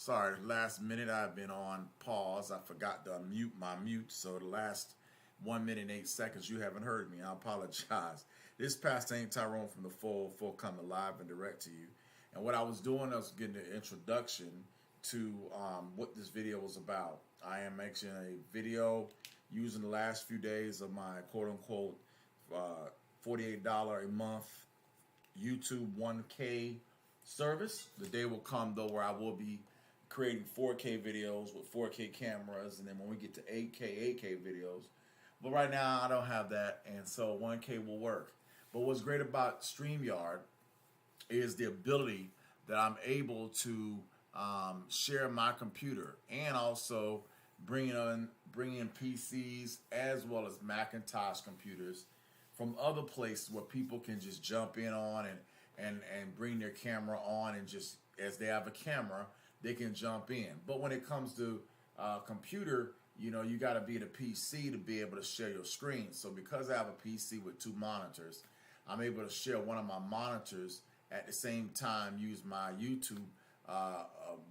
Sorry, last minute I've been on pause. I forgot to unmute my mute, so the last 1 minute and 8 seconds you haven't heard me. I apologize. This is Pastor Ain't Tyrone from the Full coming live and direct to you. And what I was doing, I was getting an introduction to what this video was about. I am making a video using the last few days of my quote-unquote $48 a month YouTube 1K service. The day will come, though, where I will be creating 4K videos with 4K cameras, and then when we get to 8K videos. But right now, I don't have that, and so 1K will work. But what's great about StreamYard is the ability that I'm able to share my computer and also bring in PCs as well as Macintosh computers from other places where people can just jump in on and bring their camera on, and just as they have a camera, they can jump in. But when it comes to computer, you know, you got to be at a PC to be able to share your screen. So because I have a PC with 2 monitors, I'm able to share one of my monitors at the same time, use my YouTube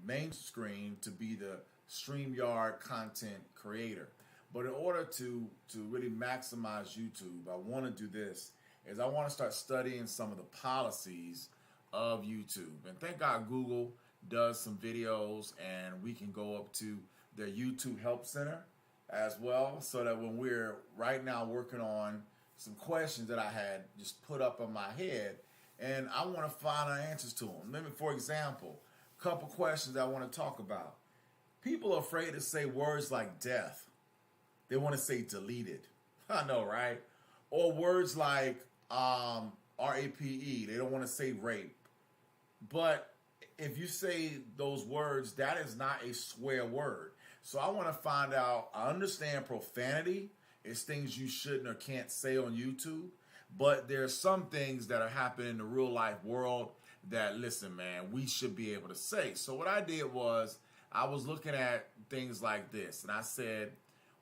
main screen to be the StreamYard content creator. But in order to really maximize YouTube, I want to do this, is I want to start studying some of the policies of YouTube. And thank God Google does some videos, and we can go up to their YouTube Help Center as well, so that when we're right now working on some questions that I had just put up in my head, and I want to find the answers to them. Let me, for example, a couple questions I want to talk about. People are afraid to say words like death. They want to say deleted. I know, right? Or words like RAPE. They don't want to say rape. But if you say those words, that is not a swear word. So I want to find out. I understand profanity is things you shouldn't or can't say on YouTube, but there are some things that are happening in the real life world that, listen, man, we should be able to say. So what I did was I was looking at things like this, and I said,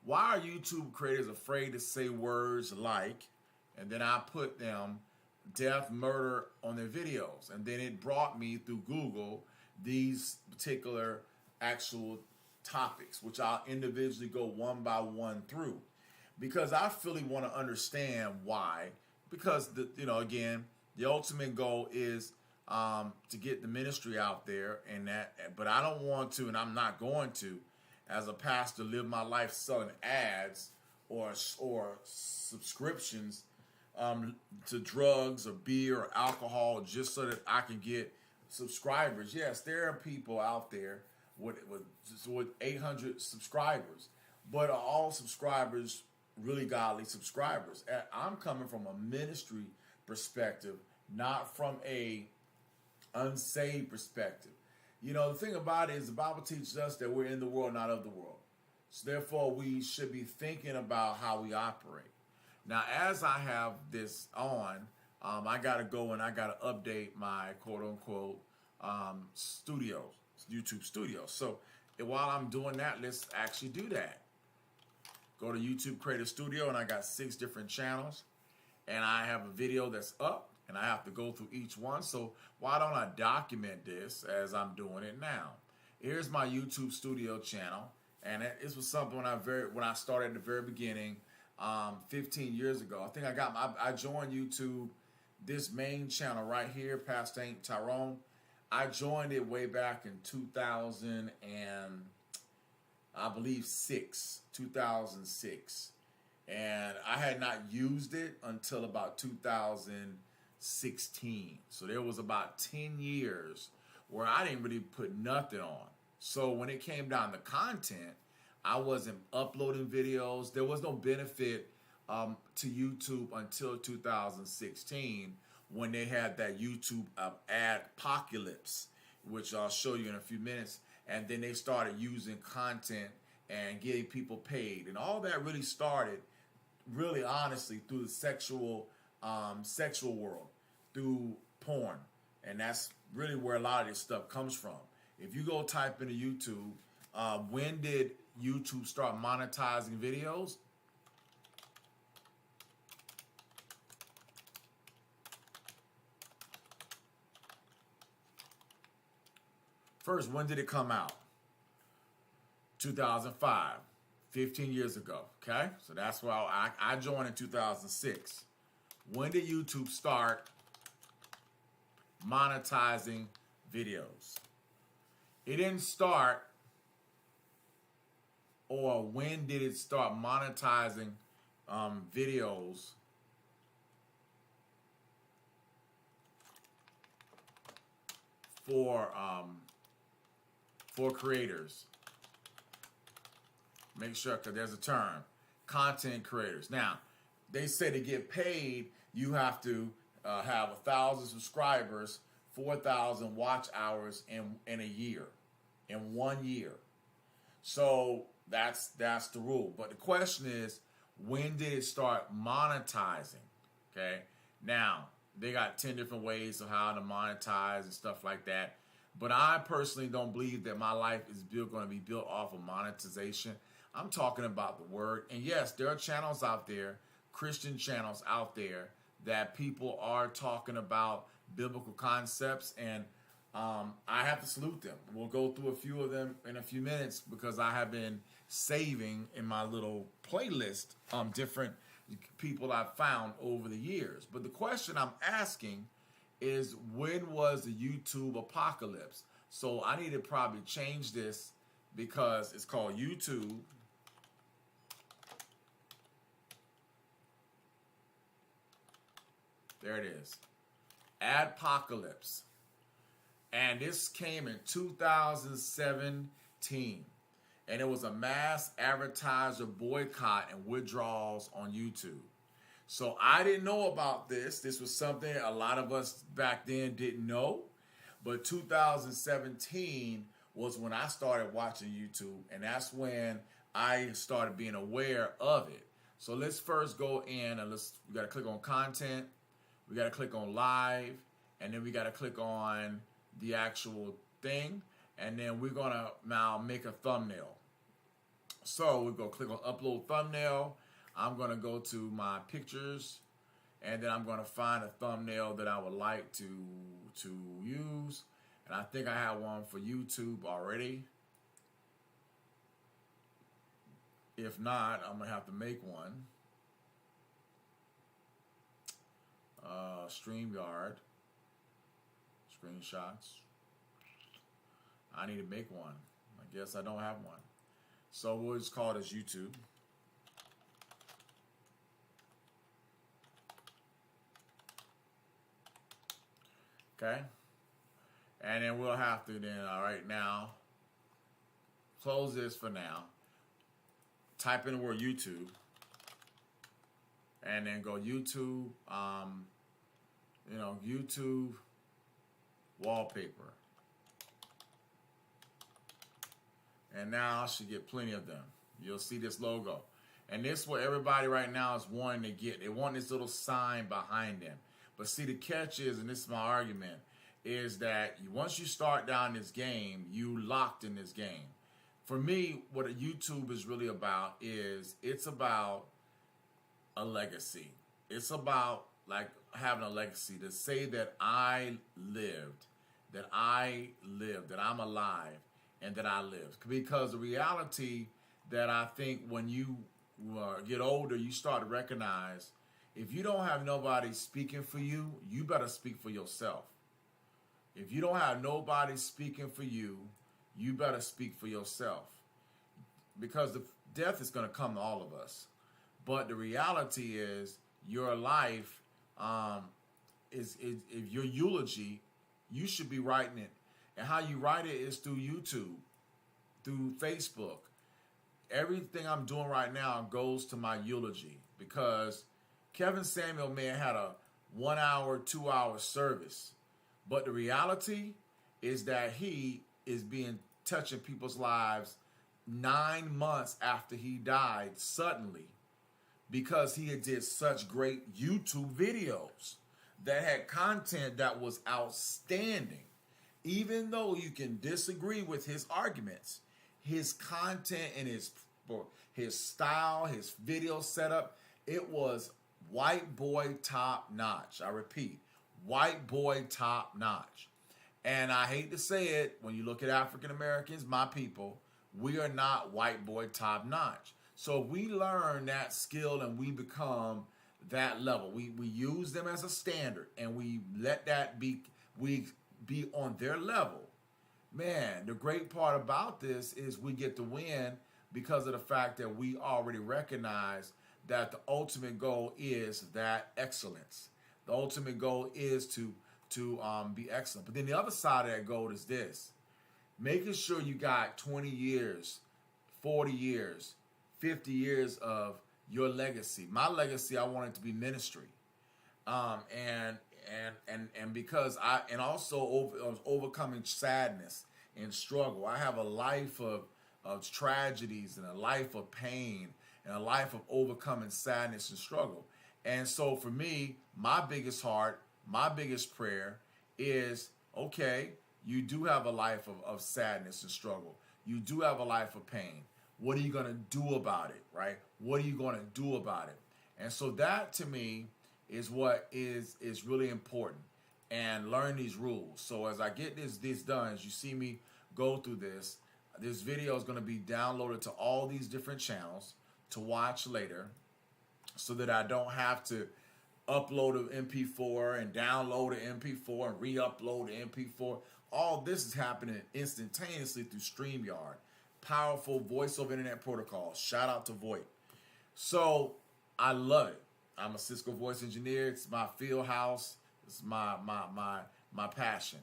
why are YouTube creators afraid to say words like, and then I put them, death, murder on their videos. And then it brought me through Google these particular actual topics, which I'll individually go one by one through, because I really want to understand why. Because again, the ultimate goal is to get the ministry out there, and that. But I don't want to, and I'm not going to, as a pastor, live my life selling ads or subscriptions to drugs or beer or alcohol just so that I can get subscribers. Yes, there are people out there with 800 subscribers, but are all subscribers really godly subscribers? I'm coming from a ministry perspective, not from a unsaved perspective. You know, the thing about it is the Bible teaches us that we're in the world, not of the world. So therefore, we should be thinking about how we operate. Now, as I have this on, I got to go and I got to update my quote-unquote studios, YouTube studios. So while I'm doing that, let's actually do that. Go to YouTube Creator Studio, and I got 6 different channels, and I have a video that's up, and I have to go through each one. So why don't I document this as I'm doing it now? Here's my YouTube Studio channel, and this was something when I started at the very beginning, 15 years ago. I think I joined YouTube, this main channel right here, Pastor Ain't Tyrone. I joined it way back in 2000 and I believe 2006. And I had not used it until about 2016. So there was about 10 years where I didn't really put nothing on. So when it came down to content, I wasn't uploading videos. There was no benefit to YouTube until 2016, when they had that YouTube adpocalypse, which I'll show you in a few minutes. And then they started using content and getting people paid. And all that really started, really honestly, through the sexual world, through porn. And that's really where a lot of this stuff comes from. If you go type into YouTube, when did YouTube start monetizing videos? First, when did it come out? 2005, 15 years ago, okay? So that's why I joined in 2006. When did YouTube start monetizing videos? It didn't start, or when did it start monetizing videos for creators? Make sure, because there's a term, content creators. Now, they say to get paid, you have to have 1,000 subscribers, 4,000 watch hours in a year, in 1 year. So that's the rule. But the question is, when did it start monetizing? Okay. Now, they got 10 different ways of how to monetize and stuff like that. But I personally don't believe that my life is going to be built off of monetization. I'm talking about the word. And yes, there are channels out there, Christian channels out there, that people are talking about biblical concepts. And I have to salute them. We'll go through a few of them in a few minutes, because I have been saving in my little playlist different people I've found over the years. But the question I'm asking is, when was the YouTube apocalypse? So I need to probably change this, because it's called YouTube. There it is. Adpocalypse. And this came in 2017. And it was a mass advertiser boycott and withdrawals on YouTube. So I didn't know about this. This was something a lot of us back then didn't know. But 2017 was when I started watching YouTube. And that's when I started being aware of it. So let's first go in and we got to click on content. We got to click on live. And then we got to click on the actual thing. And then we're going to now make a thumbnail. So we're going to click on upload thumbnail. I'm going to go to my pictures, and then I'm going to find a thumbnail that I would like to use. And I think I have one for YouTube already. If not, I'm going to have to make one. StreamYard. Screenshots. I need to make one. I guess I don't have one. So we'll just call it as YouTube. Okay. And then we'll have to then, all right, now, close this for now. Type in the word YouTube. And then go YouTube, YouTube wallpaper. And now I should get plenty of them. You'll see this logo. And this is what everybody right now is wanting to get. They want this little sign behind them. But see, the catch is, and this is my argument, is that once you start down this game, you locked in this game. For me, what YouTube is really about is, it's about a legacy. It's about like having a legacy to say that I lived, that I'm alive, and that I lived. Because the reality that I think when you get older, you start to recognize, if you don't have nobody speaking for you, you better speak for yourself. If you don't have nobody speaking for you, you better speak for yourself. Because the death is going to come to all of us. But the reality is, your life is your eulogy. You should be writing it. And how you write it is through YouTube, through Facebook. Everything I'm doing right now goes to my eulogy, because Kevin Samuel may have had a 1 hour, 2 hour service. But the reality is that he is touching people's lives 9 months after he died suddenly, because he had did such great YouTube videos that had content that was outstanding. Even though you can disagree with his arguments, his content and his style, his video setup, it was white boy top notch. I repeat, white boy top notch. And I hate to say it, when you look at African Americans, my people, we are not white boy top notch. So if we learn that skill and we become that level, we use them as a standard and we let that be, we be on their level. Man, the great part about this is we get to win because of the fact that we already recognize that the ultimate goal is that excellence. The ultimate goal is to be excellent. But then the other side of that goal is this: making sure you got 20 years, 40 years, 50 years of your legacy. My legacy, I want it to be ministry, and because also overcoming sadness and struggle. I have a life of tragedies and a life of pain and a life of overcoming sadness and struggle. And so for me, my biggest heart, my biggest prayer is, okay, you do have a life of sadness and struggle. You do have a life of pain. What are you going to do about it, right? What are you going to do about it? And so that, to me, is what is really important, and learn these rules. So as I get this done, as you see me go through this video is going to be downloaded to all these different channels to watch later, so that I don't have to upload an MP4 and download an MP4 and re-upload an MP4. All this is happening instantaneously through StreamYard. Powerful voice over internet protocol. Shout out to VoIP. So I love it. I'm a Cisco voice engineer. It's my field house. It's my passion.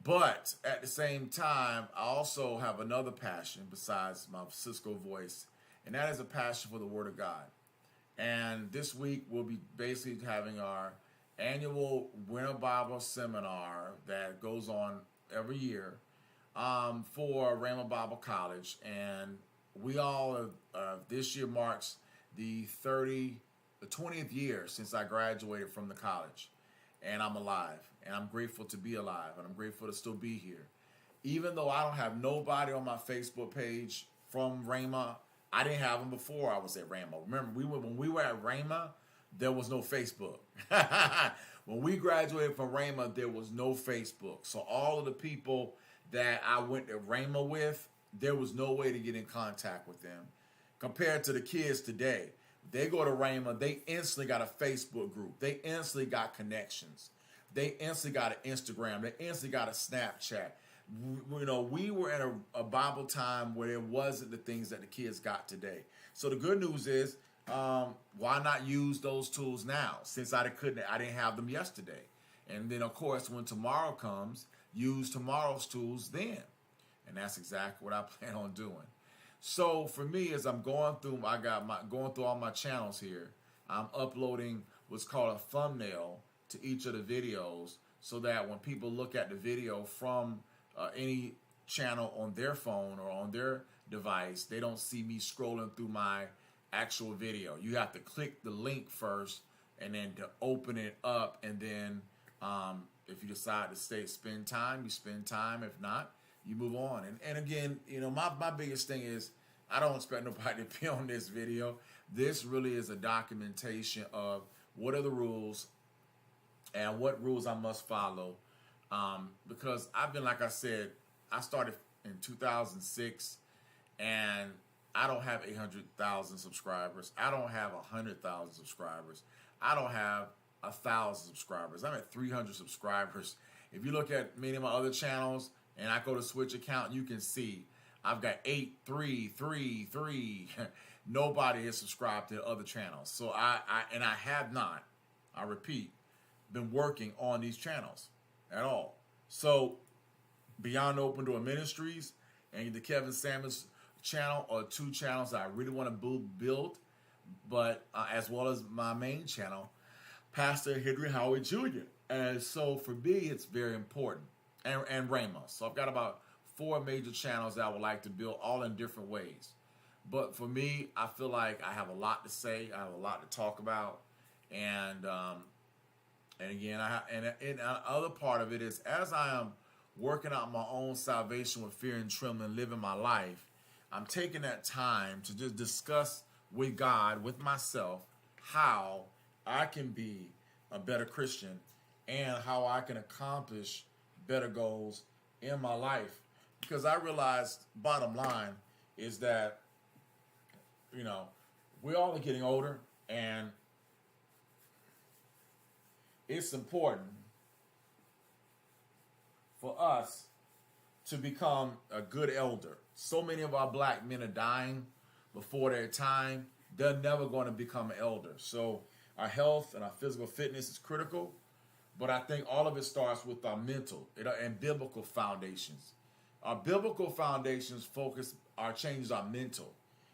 But at the same time, I also have another passion besides my Cisco voice, and that is a passion for the Word of God. And this week we'll be basically having our annual Winter Bible Seminar that goes on every year for Rhema Bible College. And we all, this year marks the 20th year since I graduated from the college. And I'm alive, and I'm grateful to be alive, and I'm grateful to still be here. Even though I don't have nobody on my Facebook page from Rhema, I didn't have them before I was at Rhema. Remember, when we were at Rhema, there was no Facebook. When we graduated from Rhema, there was no Facebook. So all of the people that I went to Rhema with, there was no way to get in contact with them. Compared to the kids today, they go to Rhema, they instantly got a Facebook group. They instantly got connections. They instantly got an Instagram. They instantly got a Snapchat. We were in a Bible time where there wasn't the things that the kids got today. So the good news is, why not use those tools now? Since I didn't have them yesterday. And then, of course, when tomorrow comes, use tomorrow's tools then. And that's exactly what I plan on doing. So for me, as I'm going through, going through all my channels here, I'm uploading what's called a thumbnail to each of the videos, so that when people look at the video from any channel on their phone or on their device, they don't see me scrolling through my actual video. You have to click the link first, and then to open it up, and then if you decide to spend time, you spend time. If not, you move on. And again, my biggest thing is, I don't expect nobody to be on this video. This really is a documentation of what are the rules and what rules I must follow. Because I've been, like I said, I started in 2006, and I don't have 800,000 subscribers. I don't have 100,000 subscribers. I don't have 1,000 subscribers. I'm at 300 subscribers. If you look at many of my other channels, and I go to switch account, you can see I've got 833. Nobody has subscribed to the other channels. So I have not, I repeat, been working on these channels at all. So Beyond Open Door Ministries and the Kevin Samuels channel are two channels that I really want to build, but as well as my main channel, Pastor Henry Howard Jr. And so for me, it's very important. And Rhema. So I've got about 4 major channels that I would like to build, all in different ways. But for me, I feel like I have a lot to say. I have a lot to talk about. And again, the other part of it is, as I am working out my own salvation with fear and trembling, living my life, I'm taking that time to just discuss with God, with myself, how I can be a better Christian and how I can accomplish better goals in my life. because I realized, bottom line, is that, we all are getting older, and it's important for us to become a good elder. So many of our black men are dying before their time. They're never going to become an elder. So our health and our physical fitness is critical, but I think all of it starts with our mental and biblical foundations. Our biblical foundations changes our mental,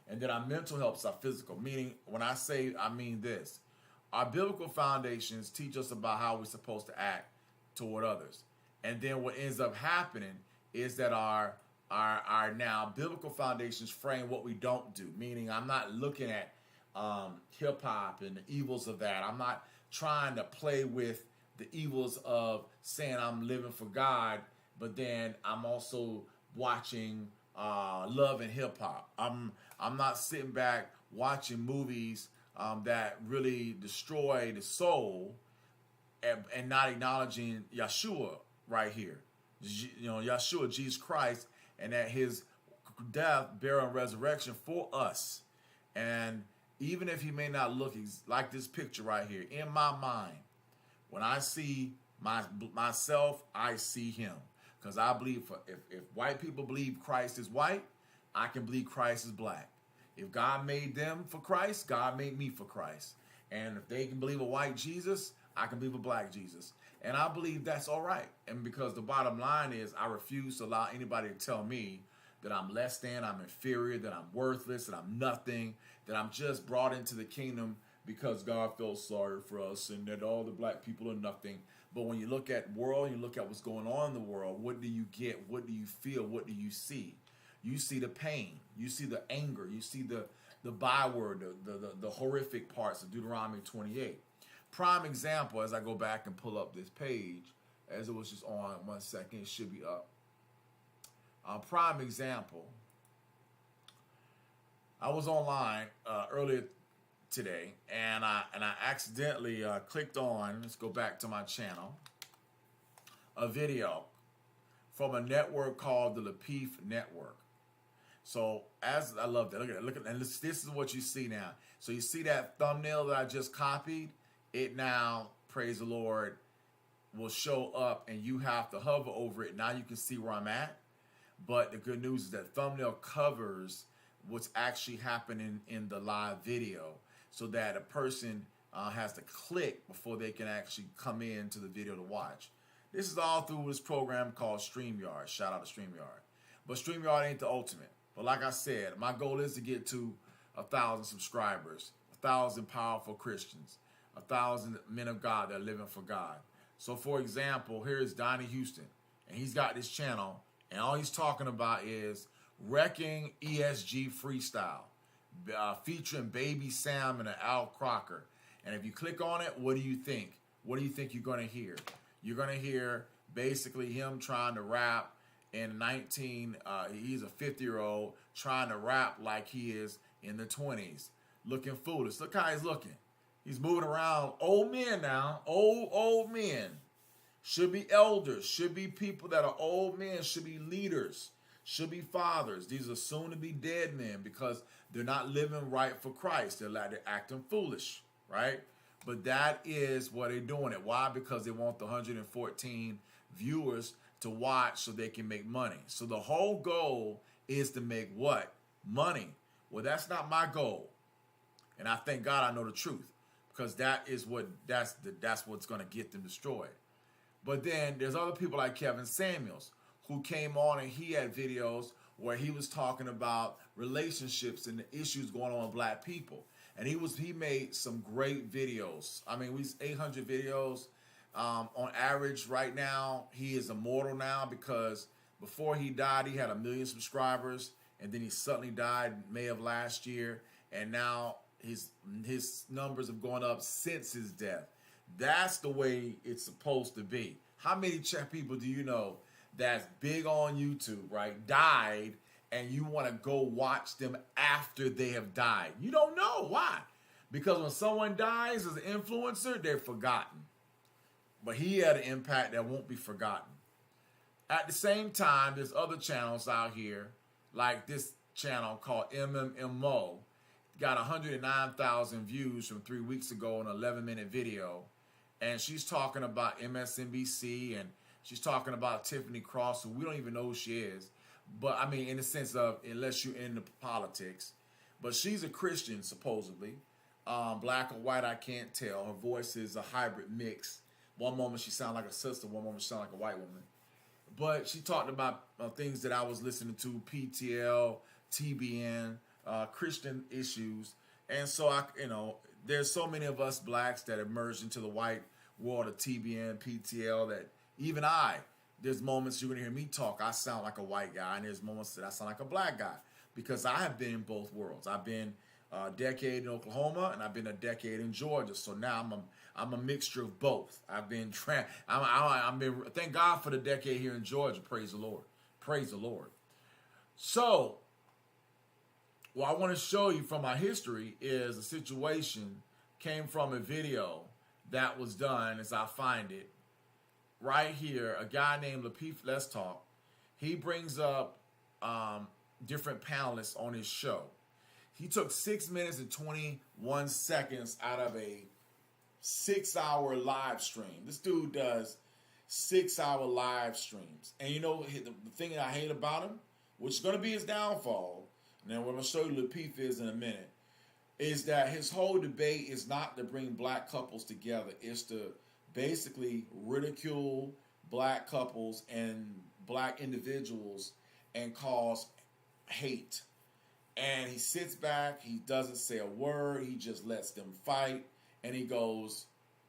and then our mental helps our physical. Meaning, when I say, I mean this. Our biblical foundations teach us about how we're supposed to act toward others. And then what ends up happening is that our now biblical foundations frame what we don't do. Meaning, I'm not looking at hip hop and the evils of that. I'm not trying to play with the evils of saying I'm living for God, but then I'm also watching love and hip hop. I'm not sitting back watching movies that really destroy the soul and not acknowledging Yeshua right here. Yeshua, Jesus Christ, and that his death, burial, and resurrection for us. And even if he may not look like this picture right here, in my mind, when I see myself, I see him. Because I believe if white people believe Christ is white, I can believe Christ is black. If God made them for Christ, God made me for Christ. And if they can believe a white Jesus, I can believe a black Jesus. And I believe that's all right. And because the bottom line is, I refuse to allow anybody to tell me that I'm less than, I'm inferior, that I'm worthless, that I'm nothing, that I'm just brought into the kingdom because God felt sorry for us and that all the black people are nothing. But when you look at the world, you look at what's going on in the world, what do you get? What do you feel? What do you see? You see the pain. You see the anger. You see the byword, the horrific parts of Deuteronomy 28. Prime example, as I go back and pull up this page, as it was just on 1 second, it should be up. Prime example, I was online earlier today, and I accidentally clicked on, let's go back to my channel, a video from a network called the Lapeef Network. So as I love that, look at, and this is what you see now. So you see that thumbnail that I just copied? It now, praise the Lord, will show up, and you have to hover over it. Now you can see where I'm at. But the good news is that thumbnail covers what's actually happening in the live video, so that a person has to click before they can actually come into the video to watch. This is all through this program called StreamYard. Shout out to StreamYard. But StreamYard ain't the ultimate. But like I said, my goal is to get to 1,000 subscribers, 1,000 powerful Christians, 1,000 men of God that are living for God. So for example, here's Donnie Houston, and he's got this channel, and all he's talking about is Wrecking ESG Freestyle, featuring Baby Sam and Al Crocker. And if you click on it, what do you think? What do you think you're going to hear? You're going to hear basically him trying to rap in he's a 50-year-old trying to rap like he is in the 20s, looking foolish. Look how he's looking. He's moving around. Old men now, old men. Should be elders, should be people that are old men, should be leaders, should be fathers. These are soon to be dead men because they're not living right for Christ. They're acting foolish, right? But that is what they're doing it. Why? Because they want the 114 viewers to watch so they can make money. So the whole goal is to make what? Money. Well, that's not my goal. And I thank God I know the truth, because that's what's going to get them destroyed. But then there's other people like Kevin Samuels, who came on and he had videos where he was talking about relationships and the issues going on with black people. And he made some great videos. I mean, 800 videos. On average right now, he is immortal now, because before he died, he had 1 million subscribers, and then he suddenly died in May of last year, and now his numbers have gone up since his death. That's the way it's supposed to be. How many people do you know that's big on YouTube, right, died, and you want to go watch them after they have died? You don't know. Why? Because when someone dies as an influencer, they're forgotten. But he had an impact that won't be forgotten. At the same time, there's other channels out here, like this channel called MMMO, got 109,000 views from 3 weeks ago, an 11-minute video. And she's talking about MSNBC, and she's talking about Tiffany Cross, who we don't even know who she is. But, I mean, in the sense of, unless you're into politics. But she's a Christian, supposedly. Black or white, I can't tell. Her voice is a hybrid mix. One moment she sounds like a sister, one moment she sounds like a white woman. But she talked about things that I was listening to, PTL, TBN, Christian issues. And so, there's so many of us blacks that emerged into the white world of TBN, PTL, that even there's moments you're going to hear me talk, I sound like a white guy, and there's moments that I sound like a black guy, because I have been in both worlds. I've been a decade in Oklahoma, and I've been a decade in Georgia. So now I'm a mixture of both. I've been thank God for the decade here in Georgia. Praise the Lord. Praise the Lord. So, what I want to show you from my history is a situation came from a video that was done, as I find it, right here. A guy named Lapeef Let's Talk. He brings up different panelists on his show. He took 6 minutes and 21 seconds out of a 6-hour live stream. This dude does 6-hour live streams. And you know, the thing that I hate about him, which is going to be his downfall, and then what I'm going to show you Lapeef is in a minute, is that his whole debate is not to bring black couples together. It's to basically ridicule black couples and black individuals and cause hate. And he sits back, he doesn't say a word, he just lets them fight, and he goes,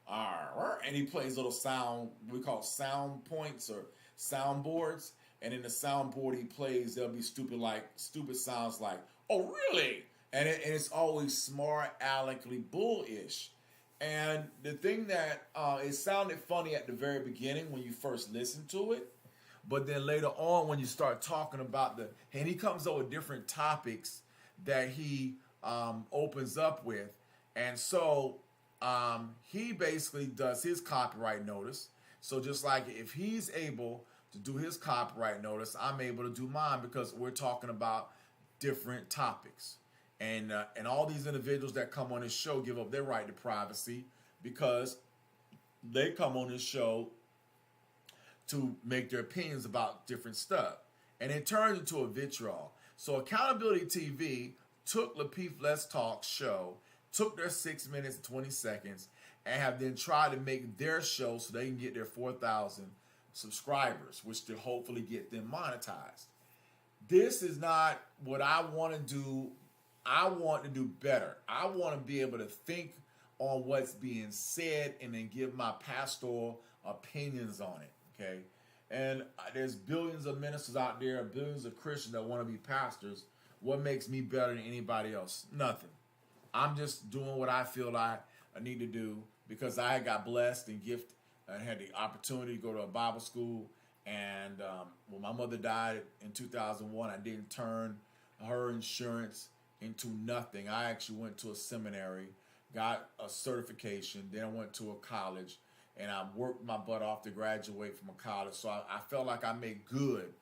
"Arr," and he plays little sound, we call sound points or soundboards, and in the soundboard he plays, there'll be stupid sounds like, "Oh, really?" And it's always smart, aleckly, bullish. And the thing that, it sounded funny at the very beginning when you first listened to it, but then later on when you start talking about and he comes up with different topics that he opens up with. And so he basically does his copyright notice. So just like if he's able to do his copyright notice, I'm able to do mine, because we're talking about different topics. And all these individuals that come on this show give up their right to privacy, because they come on this show to make their opinions about different stuff. And it turns into a vitriol. So Accountability TV took Lapeef Let's Talk show, took their 6 minutes and 20 seconds, and have then tried to make their show so they can get their 4,000 subscribers, which to hopefully get them monetized. This is not what I want to do. I want to do better. I want to be able to think on what's being said and then give my pastoral opinions on it. Okay, and there's billions of ministers out there, billions of Christians that want to be pastors. What makes me better than anybody else? Nothing. I'm just doing what I feel I need to do, because I got blessed and gifted and had the opportunity to go to a Bible school. And when my mother died in 2001, I didn't turn her insurance into nothing. I actually went to a seminary, got a certification, then I went to a college, and I worked my butt off to graduate from a college. So I felt like I made good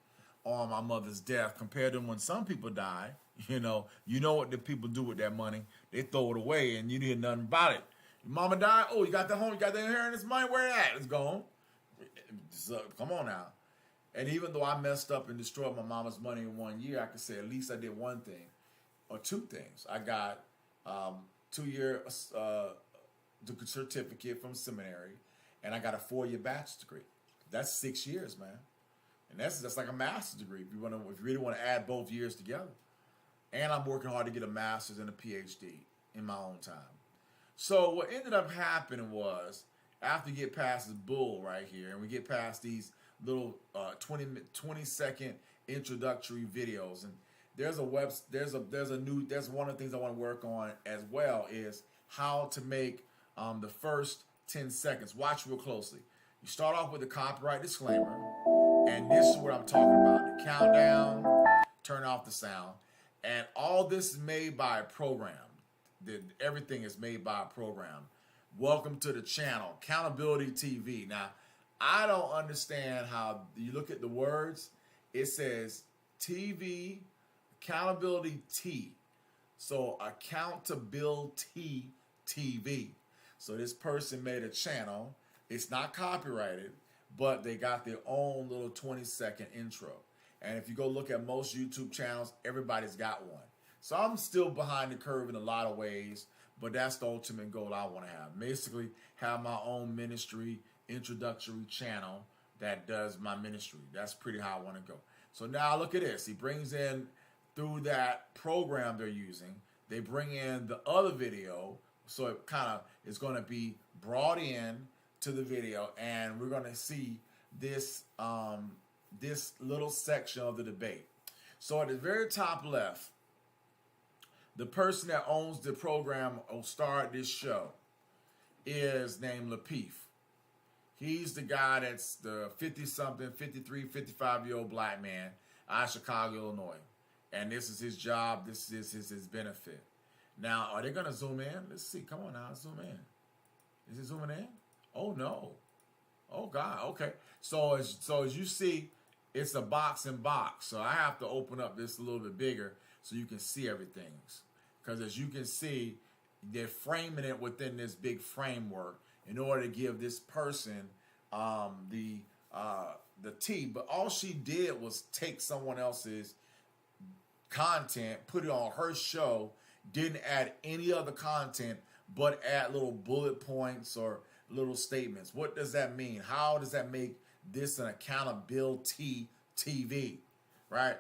on my mother's death, compared to when some people die. You know what the people do with that money. They throw it away, and you hear nothing about it. Your mama died? Oh, you got the home, you got the inheritance money? Where it at? It's gone. So, come on now. And even though I messed up and destroyed my mama's money in 1 year, I could say at least I did one thing, or two things. I got 2-year certificate from seminary, and I got a 4-year bachelor's degree. That's 6 years, man. And that's like a master's degree if you really want to add both years together. And I'm working hard to get a master's and a PhD in my own time. So what ended up happening was, after you get past this bull right here, and we get past these little 20-second introductory videos, and there's one of the things I want to work on as well is how to make the first 10 seconds. Watch real closely. You start off with a copyright disclaimer, and this is what I'm talking about. The countdown, turn off the sound, and all this is made by a program. Everything is made by a program. Welcome to the channel, Accountability TV. Now, I don't understand how you look at the words. It says TV, accountability T. So accountability TV. So this person made a channel. It's not copyrighted, but they got their own little 20-second intro. And if you go look at most YouTube channels, everybody's got one. So I'm still behind the curve in a lot of ways, but that's the ultimate goal I want to have. Basically, have my own ministry introductory channel that does my ministry. That's pretty how I want to go. So now look at this. He brings in, through that program they're using, they bring in the other video. So it kind of is going to be brought in to the video, and we're going to see this, this little section of the debate. So at the very top left, the person that owns the program or started this show is named Lapeef. He's the guy that's the 50-something, 53, 55-year-old black man out of Chicago, Illinois. And this is his job. This is his benefit. Now, are they going to zoom in? Let's see. Come on now. Zoom in. Is it zooming in? Oh, no. Oh, God. Okay. So as you see, it's a box in box. So I have to open up this a little bit bigger so you can see everything. Because as you can see, they're framing it within this big framework in order to give this person the T. But all she did was take someone else's content, put it on her show, didn't add any other content, but add little bullet points or little statements. What does that mean? How does that make this an accountability TV, right?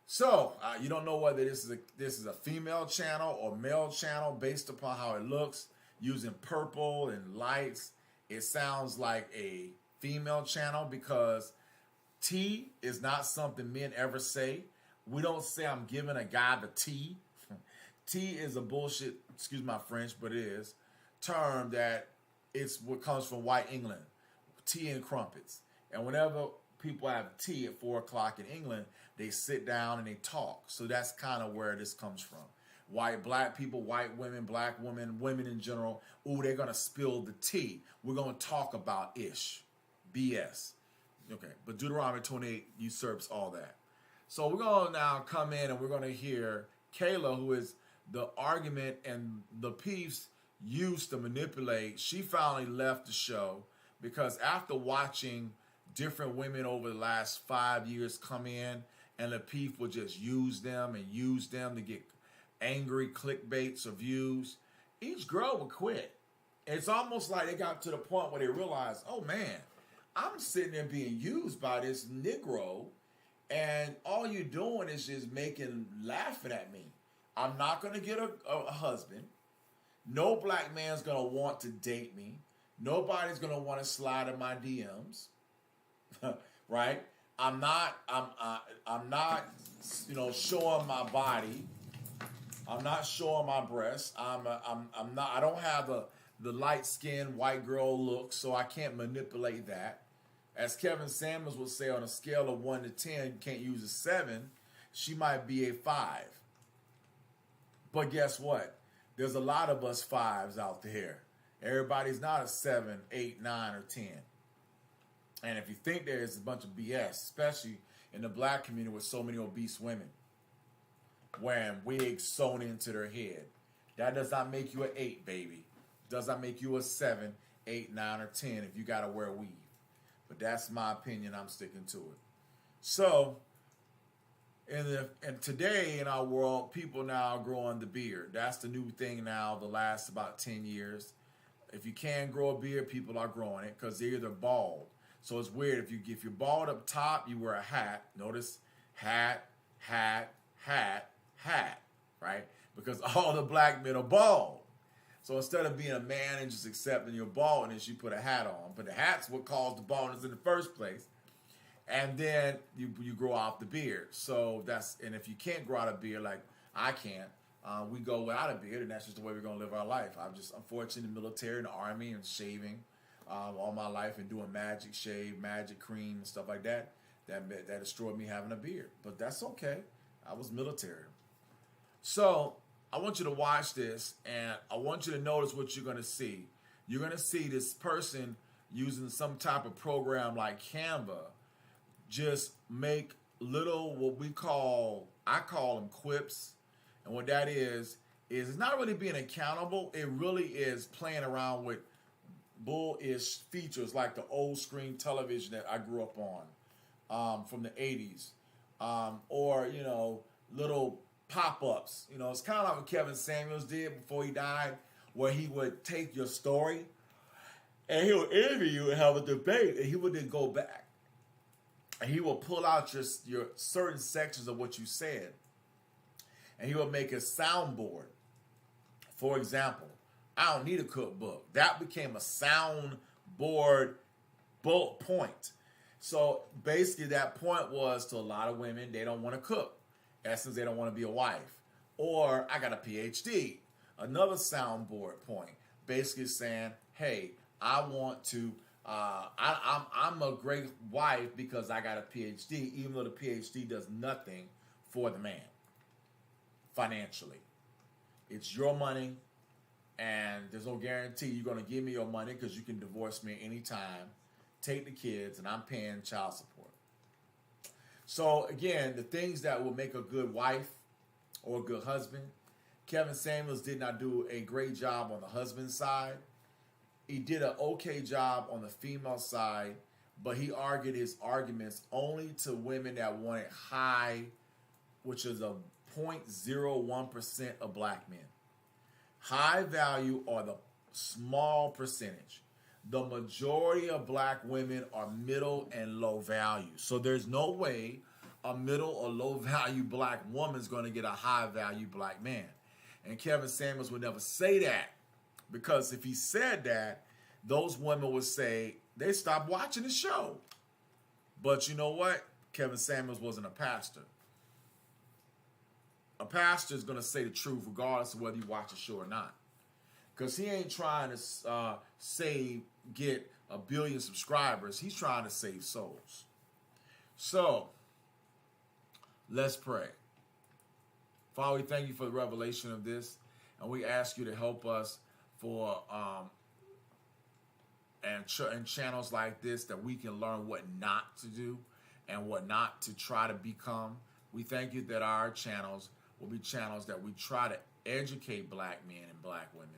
So you don't know whether this is a female channel or male channel based upon how it looks. Using purple and lights, it sounds like a female channel because T is not something men ever say. We don't say I'm giving a guy the T. T is a bullshit, excuse my French, but it is, term that it's what comes from white England, tea and crumpets. And whenever people have tea at 4 o'clock in England, they sit down and they talk. So that's kind of where this comes from. White, black people, white women, black women, women in general. Ooh, they're going to spill the tea. We're going to talk about ish. BS. Okay, but Deuteronomy 28 usurps all that. So we're going to now come in and we're going to hear Kayla, who is the argument and the piece used to manipulate. She finally left the show because after watching different women over the last 5 years come in and Lapeef would just use them to get angry clickbaits or views, each girl would quit. It's almost like they got to the point where they realized, oh man, I'm sitting there being used by this Negro and all you're doing is just laughing at me. I'm not going to get a husband. No black man's going to want to date me. Nobody's going to want to slide in my DMs. Right? I'm not, showing my body. I'm not showing my breasts. I don't have the light-skinned white girl look, so I can't manipulate that. As Kevin Samuels would say, on a scale of 1 to 10, you can't use a 7. She might be a 5. But guess what? There's a lot of us 5s out there. Everybody's not a 7, 8, 9, or 10. And if you think there is a bunch of BS, especially in the black community with so many obese women wearing wigs sewn into their head, that does not make you an 8, baby. Does not make you a 7, 8, 9, or 10 if you got to wear a weave. But that's my opinion. I'm sticking to it. So, and today in our world, people now are growing the beard. That's the new thing now, the last about 10 years. If you can grow a beard, people are growing it because they're either bald. So it's weird. If you're bald up top, you wear a hat. Notice hat, hat, hat, hat, right? Because all the black men are bald. So instead of being a man and just accepting your baldness, you put a hat on. But the hat's what caused the baldness in the first place. And then you grow out the beard. So and if you can't grow out a beard like I can't, we go without a beard, and that's just the way we're going to live our life. I'm just unfortunately in the military and the army and shaving all my life and doing magic shave, magic cream and stuff like that. That destroyed me having a beard. But that's okay. I was military. So I want you to watch this, and I want you to notice what you're going to see. You're going to see this person using some type of program like Canva, just make little, what I call them quips. And what that is it's not really being accountable. It really is playing around with bullish features like the old screen television that I grew up on from the 80s. Or, little pop-ups. It's kind of like what Kevin Samuels did before he died, where he would take your story and he would interview you and have a debate, and he would then go back and he will pull out your certain sections of what you said, and he will make a soundboard. For example, I don't need a cookbook. That became a soundboard bullet point. So basically that point was, to a lot of women, they don't want to cook. Essence, they don't want to be a wife. Or, I got a PhD. Another soundboard point, basically saying, hey, I want to, I'm a great wife because I got a PhD, even though the PhD does nothing for the man financially. It's your money, and there's no guarantee you're going to give me your money, because you can divorce me anytime, take the kids, and I'm paying child support. So again, the things that will make a good wife or a good husband, Kevin Samuels did not do a great job on the husband side. He did an okay job on the female side, but he argued his arguments only to women that wanted high, which is a 0.01% of black men. High value are the small percentage. The majority of black women are middle and low value. So there's no way a middle or low value black woman is going to get a high value black man. And Kevin Samuels would never say that, because if he said that, those women would say they stopped watching the show. But you know what? Kevin Samuels wasn't a pastor. A pastor is going to say the truth regardless of whether you watch the show or not. Because he ain't trying to get 1 billion subscribers. He's trying to save souls. So, let's pray. Father, we thank you for the revelation of this, and we ask you to help us for and channels like this, that we can learn what not to do and what not to try to become. We thank you that our channels will be channels that we try to educate black men and black women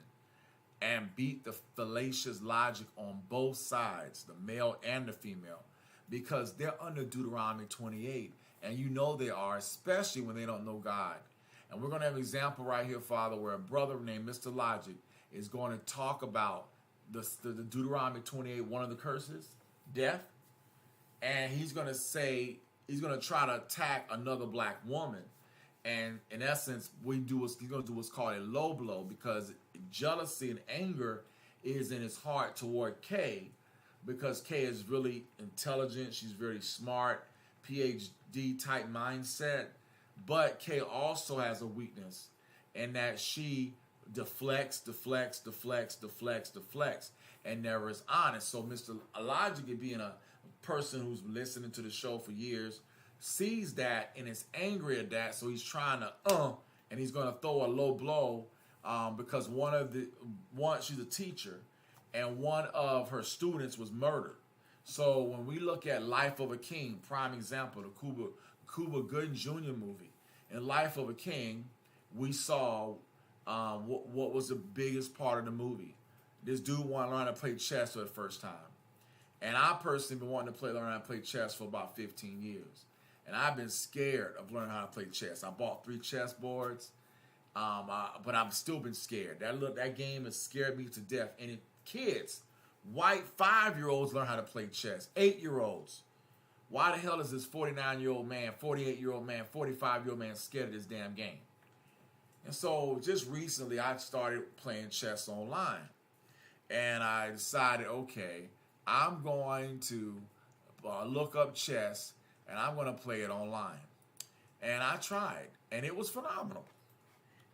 and beat the fallacious logic on both sides, the male and the female, because they're under Deuteronomy 28, and you know they are, especially when they don't know God. And we're going to have an example right here, Father, where a brother named Mr. Logic is going to talk about the Deuteronomy 28, one of the curses, death, and he's going to try to attack another black woman. And in essence, he's going to do what's called a low blow, because jealousy and anger is in his heart toward Kay, because Kay is really intelligent. She's very smart, PhD type mindset. But Kay also has a weakness in that she deflects, and never is honest. So Mr. Logic, being a person who's listening to the show for years, sees that and is angry at that, so he's trying to and he's going to throw a low blow because she's a teacher, and one of her students was murdered. So when we look at Life of a King, prime example, the Cuba Gooding Jr. movie, in Life of a King, we saw what was the biggest part of the movie. This dude wanted to learn how to play chess for the first time. And I personally been wanting to learn how to play chess for about 15 years. And I've been scared of learning how to play chess. I bought 3 chess boards, but I've still been scared. That game has scared me to death. And kids, white 5-year-olds learn how to play chess. 8-year-olds. Why the hell is this 49-year-old man, 48-year-old man, 45-year-old man scared of this damn game? And so just recently I started playing chess online. And I decided, okay, I'm going to look up chess, and I'm going to play it online. And I tried, and it was phenomenal.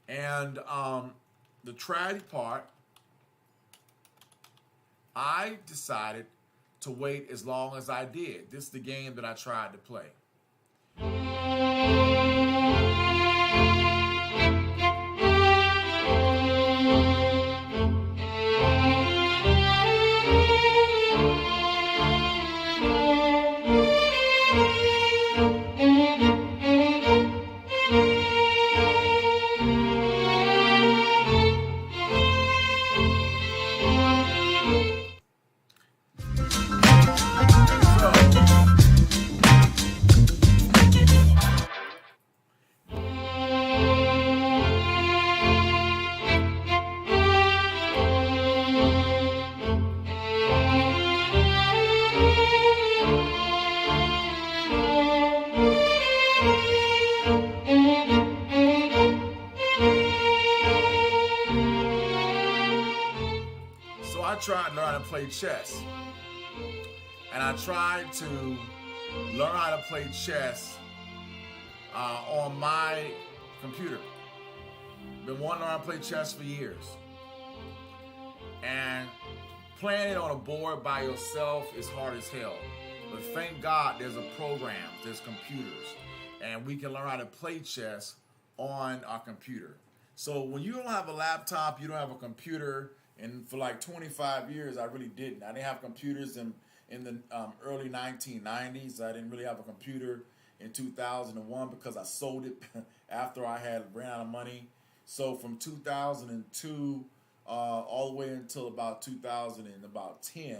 And the tragic part, I decided to wait as long as I did. This is the game that I tried to play. tried to learn how to play chess. And I tried to learn how to play chess on my computer. Been wanting to learn how to play chess for years. And playing it on a board by yourself is hard as hell. But thank God there's a program, there's computers. And we can learn how to play chess on our computer. So when you don't have a laptop, you don't have a computer, and for like 25 years, I really didn't. I didn't have computers in the early 1990s. I didn't really have a computer in 2001 because I sold it after I had ran out of money. So from 2002 all the way until about 2010,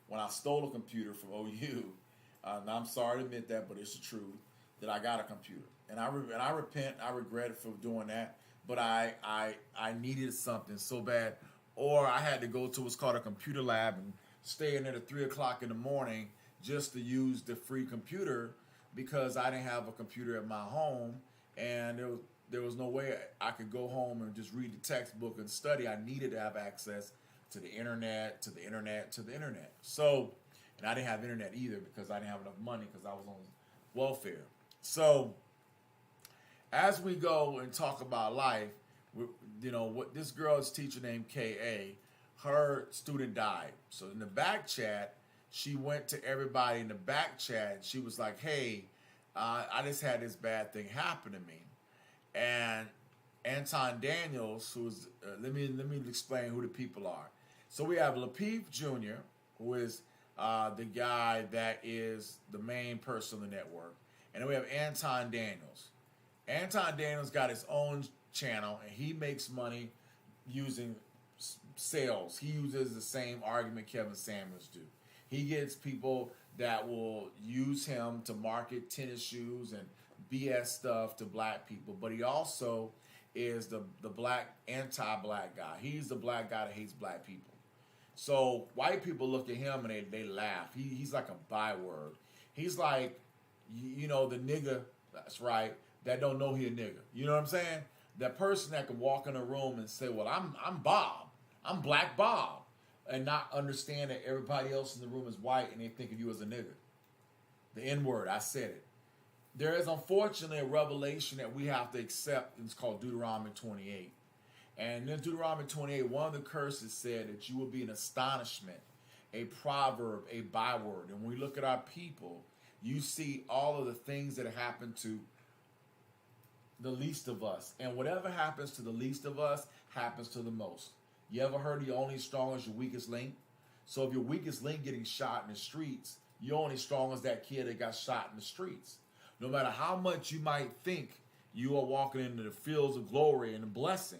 when I stole a computer from OU, and I'm sorry to admit that, but it's the truth, that I got a computer. And I repent, I regret for doing that, but I needed something so bad. Or I had to go to what's called a computer lab and stay in there at 3 o'clock in the morning just to use the free computer because I didn't have a computer at my home, and there was no way I could go home and just read the textbook and study. I needed to have access to the internet, to the internet, to the internet. So, and I didn't have internet either because I didn't have enough money because I was on welfare. So, as we go and talk about life, you know, what this girl's teacher named K.A., her student died. So in the back chat, she went to everybody in the back chat and she was like, hey, I just had this bad thing happen to me. And Anton Daniels, who's, let me explain who the people are. So we have Lapeef Jr., who is the guy that is the main person on the network. And then we have Anton Daniels. Anton Daniels got his own channel, and he makes money using sales. He uses the same argument Kevin Samuels do. He gets people that will use him to market tennis shoes and BS stuff to black people, but he also is the black anti-black guy. He's the black guy that hates black people. So white people look at him and they laugh. He's like a byword. He's like, you know, the nigga, that's right, that don't know he a nigga. You know what I'm saying? That person that can walk in a room and say, well, I'm Bob. I'm Black Bob. And not understand that everybody else in the room is white and they think of you as a nigga. The N-word, I said it. There is unfortunately a revelation that we have to accept, and it's called Deuteronomy 28. And in Deuteronomy 28, one of the curses said that you will be an astonishment, a proverb, a byword. And when we look at our people, you see all of the things that happen to the least of us. And whatever happens to the least of us happens to the most. You ever heard you're only as strong as your weakest link? So if your weakest link getting shot in the streets, you're only as strong as that kid that got shot in the streets. No matter how much you might think you are walking into the fields of glory and a blessing,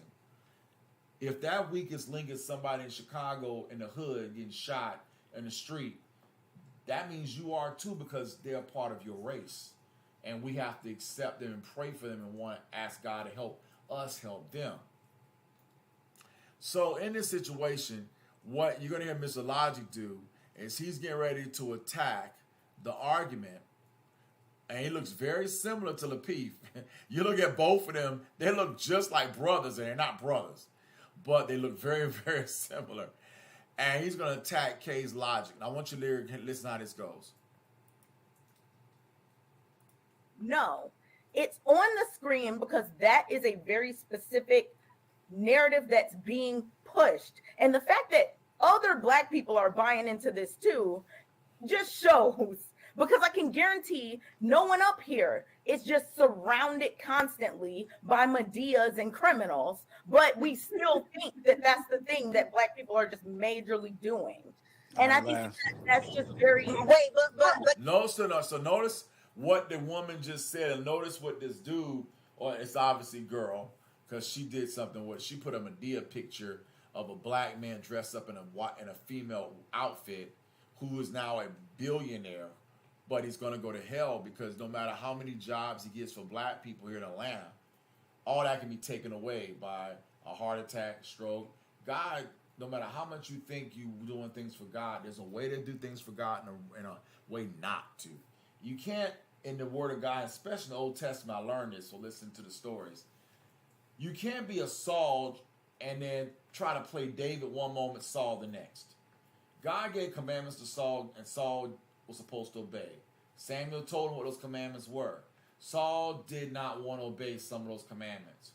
if that weakest link is somebody in Chicago in the hood getting shot in the street, that means you are too, because they're part of your race. And we have to accept them and pray for them and want to ask God to help us help them. So in this situation, what you're going to hear Mr. Logic do is he's getting ready to attack the argument. And he looks very similar to Lapeef. You look at both of them, they look just like brothers, and they're not brothers. But they look very, very similar. And he's going to attack K's logic. And I want you to listen how this goes. No, it's on the screen because that is a very specific narrative that's being pushed. And the fact that other black people are buying into this too just shows, because I can guarantee no one up here is just surrounded constantly by Medias and criminals, but we still think that that's the thing that black people are just majorly doing. And I think that's just very... Wait, but... No, so notice what the woman just said, and notice what this dude, or it's obviously girl, because she did something with, she put a Medea picture of a black man dressed up in a female outfit who is now a billionaire, but he's going to go to hell because no matter how many jobs he gets for black people here in Atlanta, all that can be taken away by a heart attack, stroke. God, no matter how much you think you're doing things for God, there's a way to do things for God and a way not to. You can't, in the Word of God, especially in the Old Testament, I learned this, so listen to the stories. You can't be a Saul and then try to play David one moment, Saul the next. God gave commandments to Saul, and Saul was supposed to obey. Samuel told him what those commandments were. Saul did not want to obey some of those commandments.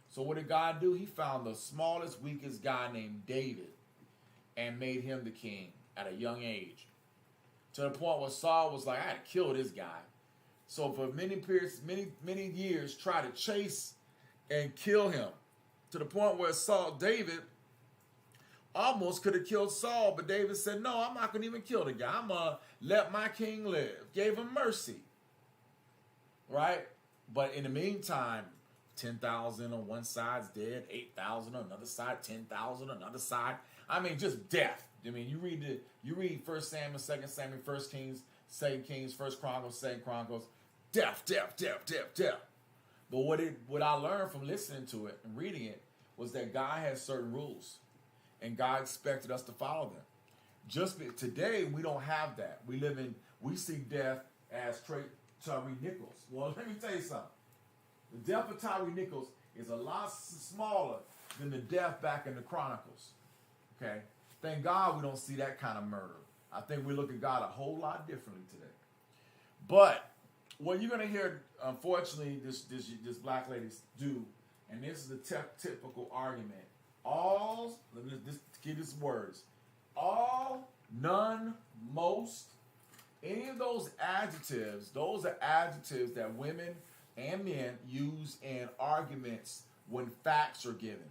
So what did God do? He found the smallest, weakest guy named David and made him the king at a young age. To the point where Saul was like, I had to kill this guy. So for many periods, many years, try to chase and kill him. To the point where David almost could have killed Saul, but David said, no, I'm not going to even kill the guy. I'm going to let my king live. Gave him mercy. Right? But in the meantime, 10,000 on one side's dead, 8,000 on another side, 10,000 on another side. I mean, just death. I mean, you read 1 Samuel, 2 Samuel, 1 Kings, 2 Kings, 1 Chronicles, 2 Chronicles, death. But what I learned from listening to it and reading it was that God has certain rules, and God expected us to follow them. Today, we don't have that. We see death as Tyree Nichols. Well, let me tell you something. The death of Tyree Nichols is a lot smaller than the death back in the Chronicles. Okay? Thank God we don't see that kind of murder. I think we look at God a whole lot differently today. But what you're going to hear, unfortunately, this black ladies do, and this is the typical argument. Let me just give you some words. All, none, most, any of those are adjectives that women and men use in arguments when facts are given.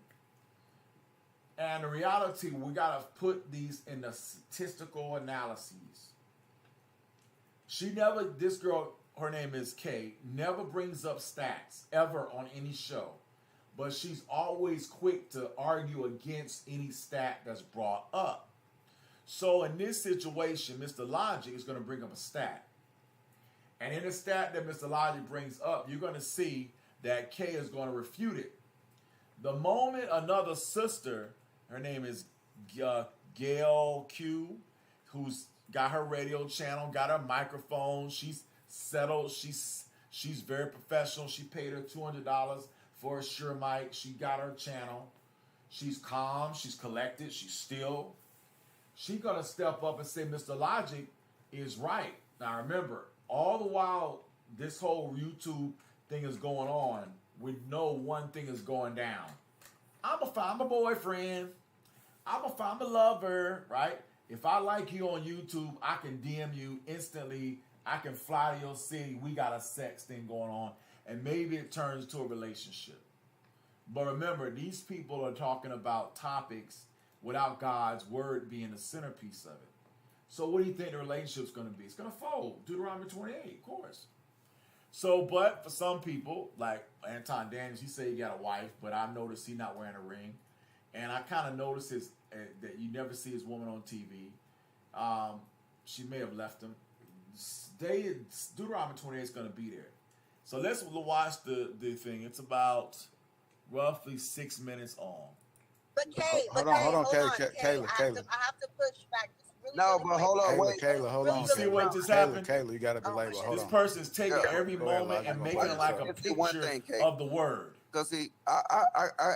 And the reality, we got to put these in the statistical analyses. This girl, her name is Kay, never brings up stats ever on any show. But she's always quick to argue against any stat that's brought up. So in this situation, Mr. Logic is going to bring up a stat. And in the stat that Mr. Logic brings up, you're going to see that Kay is going to refute it. The moment another sister, her name is Gail Q, who's got her radio channel, got her microphone, she's settled, she's very professional. She paid her $200 for a Shure mic. She got her channel. She's calm, she's collected, she's still. She's going to step up and say, Mr. Logic is right. Now remember, all the while this whole YouTube thing is going on, we know one thing is going down. I'm going to find my boyfriend. I'm going to find my lover, right? If I like you on YouTube, I can DM you instantly. I can fly to your city. We got a sex thing going on. And maybe it turns to a relationship. But remember, these people are talking about topics without God's word being the centerpiece of it. So what do you think the relationship's going to be? It's going to fold. Deuteronomy 28, of course. So, but for some people, like Anton Daniels, he said he got a wife, but I noticed he's not wearing a ring. And I kind of noticed that you never see his woman on TV. She may have left him. Deuteronomy 28 is going to be there. So let's watch the thing. It's about roughly 6 minutes on. But Kay, hold on, Kayla. I have to push back. Hold on, wait. Kayla, hold on. You see what just happened? Kayla, you got to delay. Hold on. This person's taking every moment and making it like a picture of the word. Because see, I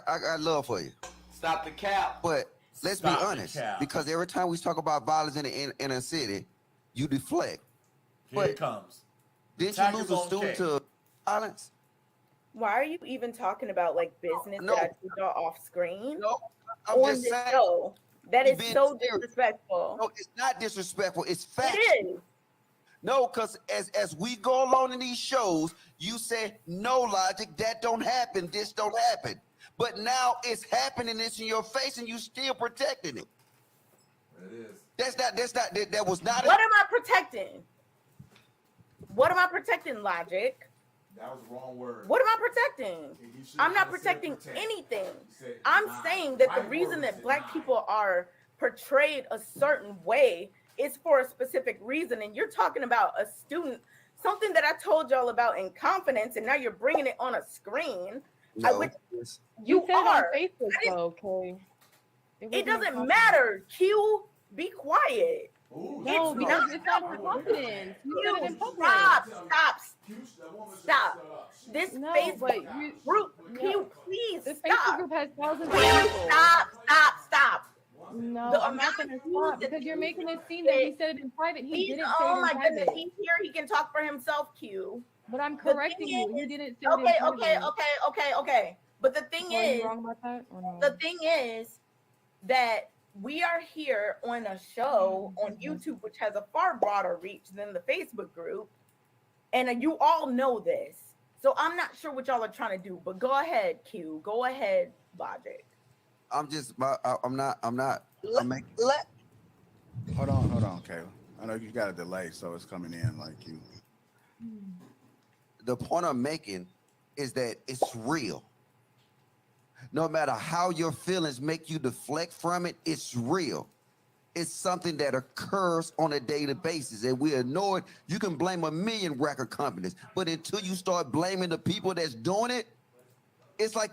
got love for you. Stop the cap. But let's be honest, because every time we talk about violence in a city, you deflect. Here it comes. Didn't you lose a student to violence? Why are you even talking about like business that I took off screen? No, I'm on just this saying. show? That is so serious. disrespectful. No, it's not disrespectful. It's fact. It is. No, because as we go along in these shows, you say, no, Logic, that don't happen. This don't happen. But now it's happening. It's in your face, and you still protecting it. It is. That was not. What am I protecting? What am I protecting, Logic? That was the wrong word. What am I protecting? I'm not protecting anything. I'm saying that the reason that Black people are portrayed a certain way is for a specific reason. And you're talking about a student, something that I told y'all about in confidence, and now you're bringing it on a screen. No. You said are. on Facebook, though, okay. It doesn't matter. Q, be quiet. Ooh, No, It's because not- it's not for confidence. You said it in public. Stop. This No, Facebook but you, group, no. Q, please This stop. Facebook group has thousands of Please people. stop. No, The I'm not amount gonna of views stop that because you're these making it niggas seem that he get, said it in private. He he's, didn't say it oh in my goodness, private. he's here. He can talk for himself, Q. But I'm The correcting thing you. He is, didn't say it in okay. But the thing So are you is, wrong about that or no? the thing is that we are here on a show on YouTube, which has a far broader reach than the Facebook group. And you all know this. So I'm not sure what y'all are trying to do, but go ahead, Q. Go ahead, Logic. I'm not. I'm making. Let Hold on, Kayla. I know you got a delay, so it's coming in like you. The point I'm making is that it's real. No matter how your feelings make you deflect from it, it's real. It's something that occurs on a daily basis, and we ignore it. You can blame a million record companies, but until you start blaming the people that's doing it, it's like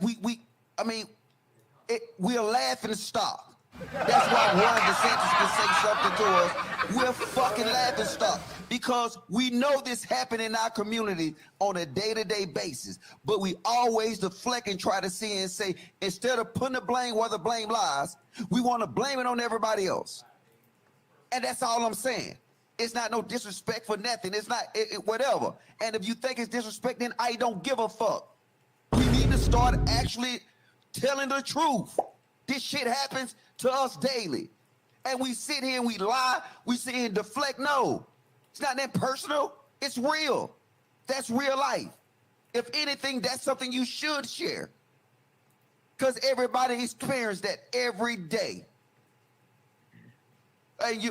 we're laughing stock. That's why Ron DeSantis can say something to us. We're fucking laughing stock because we know this happened in our community on a day-to-day basis. But we always deflect and try to see and say, instead of putting the blame where the blame lies, we want to blame it on everybody else. And that's all I'm saying. It's not no disrespect for nothing. It's not whatever. And if you think it's disrespect, then I don't give a fuck. We need to start actually telling the truth. This shit happens to us daily. And we sit here and we lie. We sit here and deflect. No, it's not that personal. It's real. That's real life. If anything, that's something you should share. Because everybody experiences that every day.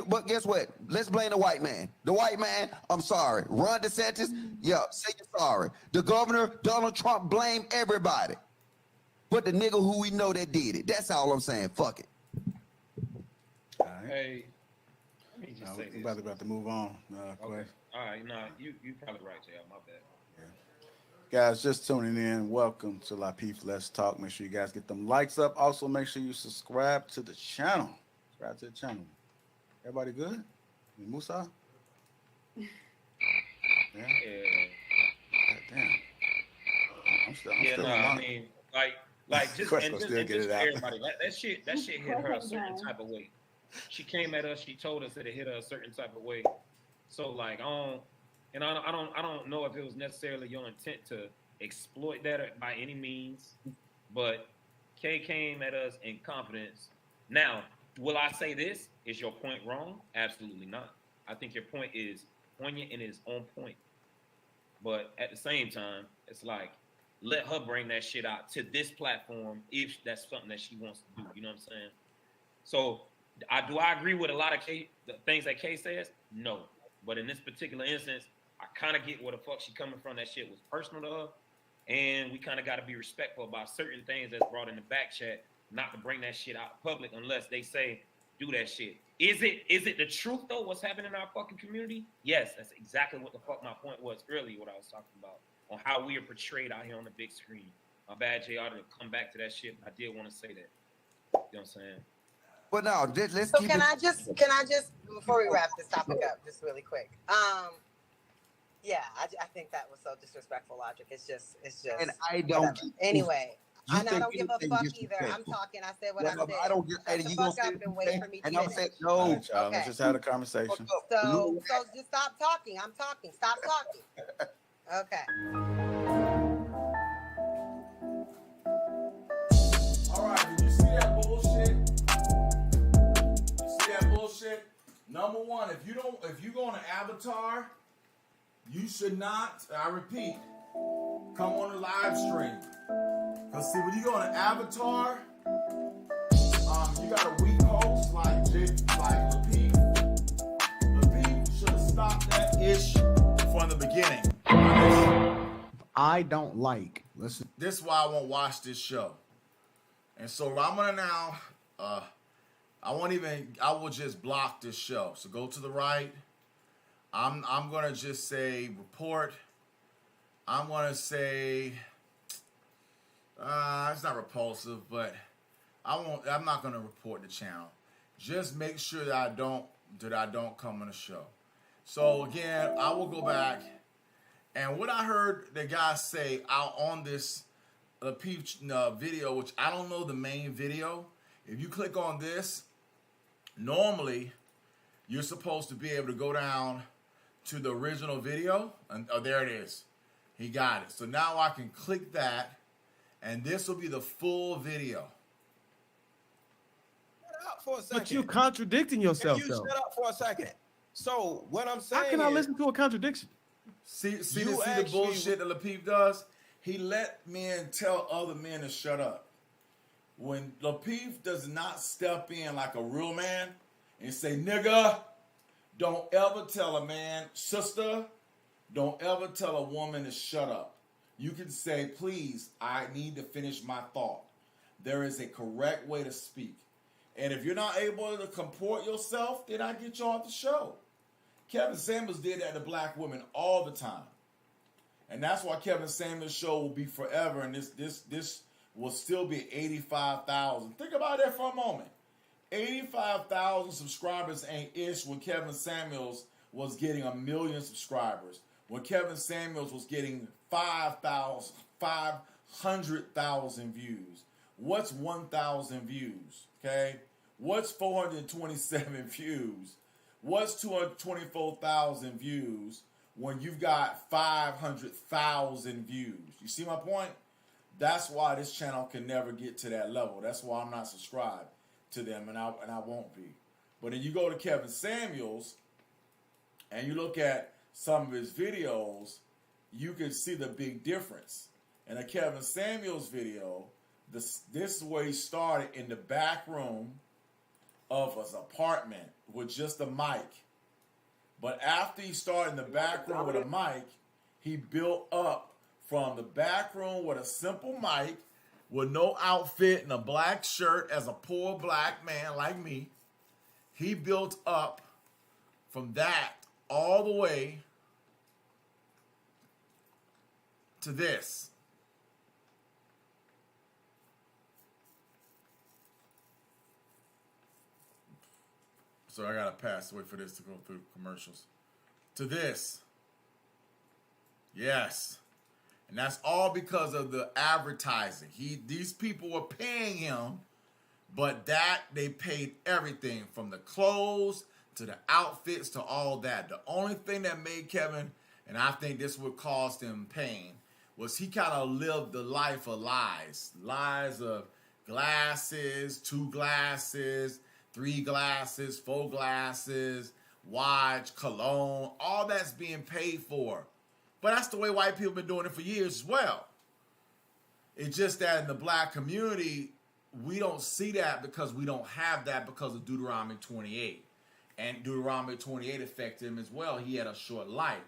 But guess what? Let's blame the white man. The white man, I'm sorry. Ron DeSantis, yeah, say you're sorry. The governor, Donald Trump, blame everybody. But the nigga who we know that did it. That's all I'm saying. Fuck it. All right. Hey, let me just say We're this. about to move on. Okay. All right. No, you probably right, JL. My bad. Guys, just tuning in. Welcome to La Peef Let's Talk. Make sure you guys get them likes up. Also, make sure you subscribe to the channel. Subscribe to the channel. Everybody good? Musa? Yeah. Yeah. God damn. I'm still I mean, like just Cresco still and get just it for out. everybody. That shit hit her a certain type of way. She came at us. She told us that it hit her a certain type of way. So like, I don't know if it was necessarily your intent to exploit that by any means, but Kay came at us in confidence. Now, will I say this? Is your point wrong? Absolutely not. I think your point is poignant and is on point. But at the same time, it's like, let her bring that shit out to this platform if that's something that she wants to do. You know what I'm saying? So, do I agree with a lot of the things that Kay says? No. But in this particular instance, I kind of get where the fuck she coming from. That shit was personal to her. And we kind of got to be respectful about certain things that's brought in the back chat, not to bring that shit out public unless they say, do that shit. Is it the truth, though, what's happening in our fucking community? Yes, that's exactly what the fuck my point was earlier, what I was talking about, on how we are portrayed out here on the big screen. My bad, JR, to come back to that shit. I did want to say that. You know what I'm saying? But no, let's So keep can it. I just before we wrap this topic up, just really quick. Yeah, I think that was so disrespectful. Logic. It's just. And I don't. Whatever. Anyway, You and I think don't give a anything fuck either. disrespectful. I'm talking. I said what I Well, said. I don't get. Shut And the you gonna fuck say up and wait for me to and I'm finish. saying All no. right, y'all. Okay. Let's just have a conversation. So just stop talking. I'm talking. Stop talking. Okay. All right, did you see that bullshit? You see that bullshit? Number one, if you go on an avatar, you should not, I repeat, come on a live stream. Cause see, when you go on an avatar, you got a weak host like Lapeef. Lapeef should have stopped that ish from the beginning. I don't like. Listen. This is why I won't watch this show. And so I'm gonna now, I will just block this show. So go to the right. I'm gonna just say report. I'm gonna say it's not repulsive, but I'm not gonna report the channel. Just make sure that I don't come on the show. So again, I will go back, and what I heard the guy say out on this Peach video, which I don't know the main video. If you click on this, Normally, you're supposed to be able to go down to the original video, and oh, there it is. He got it. So now I can click that, and this will be the full video. Shut up for a second. But you contradicting yourself, If you though. shut up for a second. So what I'm saying How can I is, listen to a contradiction? See You the actually- bullshit that Lapeef does? He let men tell other men to shut up. When Lapeef does not step in like a real man and say, nigga, don't ever tell a man, sister, don't ever tell a woman to shut up. You can say, please, I need to finish my thought. There is a correct way to speak. And if you're not able to comport yourself, then I get you off the show. Kevin Samuels did that to black women all the time. And that's why Kevin Samuels' show will be forever, and this will still be 85,000. Think about that for a moment. 85,000 subscribers ain't ish when Kevin Samuels was getting 1 million subscribers. When Kevin Samuels was getting 500,000 views. What's 1,000 views? Okay? What's 427 views? What's 224,000 views when you've got 500,000 views? You see my point? That's why this channel can never get to that level. That's why I'm not subscribed to them, and I won't be. But then you go to Kevin Samuels and you look at some of his videos, you can see the big difference. In a Kevin Samuels video, this is where he started in the back room of his apartment with just a mic. But after he started in the back room with a mic, he built up from the back room with a simple mic, with no outfit and a black shirt as a poor black man like me. He built up from that all the way to this. So I gotta pass away for this to go through commercials. To this. Yes. And that's all because of the advertising. These people were paying him, but that they paid everything from the clothes to the outfits to all that. The only thing that made Kevin, and I think this would cause him pain, was he kind of lived the life of lies. Lies of glasses, 2 glasses, 3 glasses, 4 glasses, watch, cologne, all that's being paid for. But that's the way white people have been doing it for years as well. It's just that in the black community, we don't see that because we don't have that because of Deuteronomy 28. And Deuteronomy 28 affected him as well. He had a short life.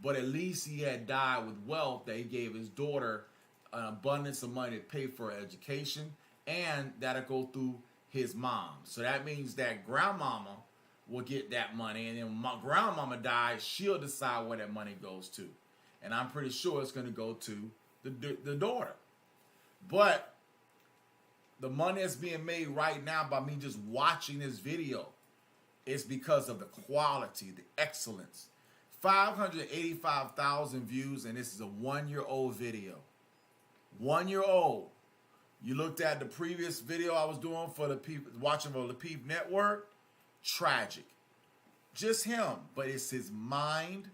But at least he had died with wealth that he gave his daughter an abundance of money to pay for her education, and that'll go through his mom. So that means that grandmama will get that money, and then when my grandmama dies, she'll decide where that money goes to. And I'm pretty sure it's going to go to the daughter. But the money that's being made right now by me just watching this video is because of the quality, the excellence. 585,000 views, and this is a 1-year-old video. 1-year-old. You looked at the previous video I was doing for the people watching for the Lapeef Network. Tragic. Just him, but it's his mind.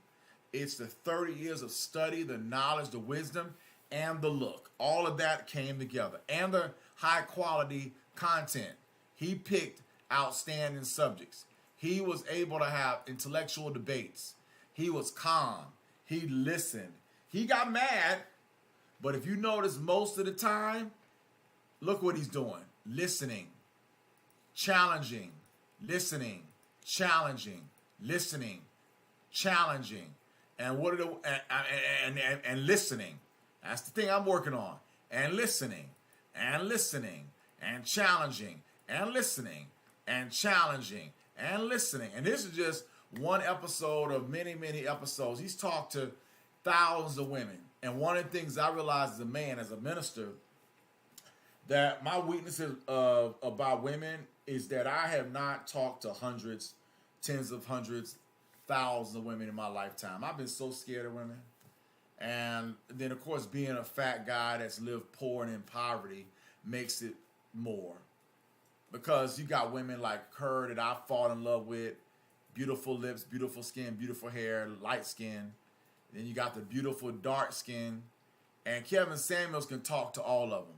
It's the 30 years of study, the knowledge, the wisdom, and the look. All of that came together. And the high quality content. He picked outstanding subjects. He was able to have intellectual debates. He was calm. He listened. He got mad. But if you notice, most of the time, look what he's doing. Listening. Challenging. Listening. Challenging. Listening. Challenging. And what are the and listening. That's the thing I'm working on. And listening. And listening. And challenging. And listening. And challenging. And listening. And this is just one episode of many, many episodes. He's talked to thousands of women. And one of the things I realized as a man, as a minister, that my weaknesses about women is that I have not talked to hundreds, tens of hundreds, thousands of women in my lifetime. I've been so scared of women. And then, of course, being a fat guy that's lived poor and in poverty makes it more. because you got women like her that I fall in love with, beautiful lips, beautiful skin, beautiful hair, light skin. Then you got the beautiful dark skin, and Kevin Samuels can talk to all of them,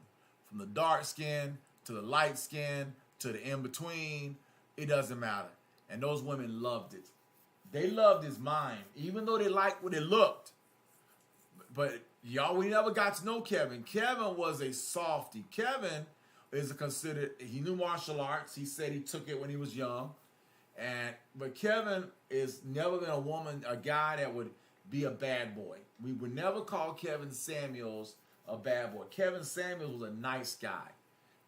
from the dark skin to the light skin to the in between. It doesn't matter, and those women loved it. They loved his mind, even though they liked what it looked. But y'all, we never got to know Kevin. Kevin was a softie. Kevin is he knew martial arts. He said he took it when he was young. But Kevin is never been a guy that would be a bad boy. We would never call Kevin Samuels a bad boy. Kevin Samuels was a nice guy.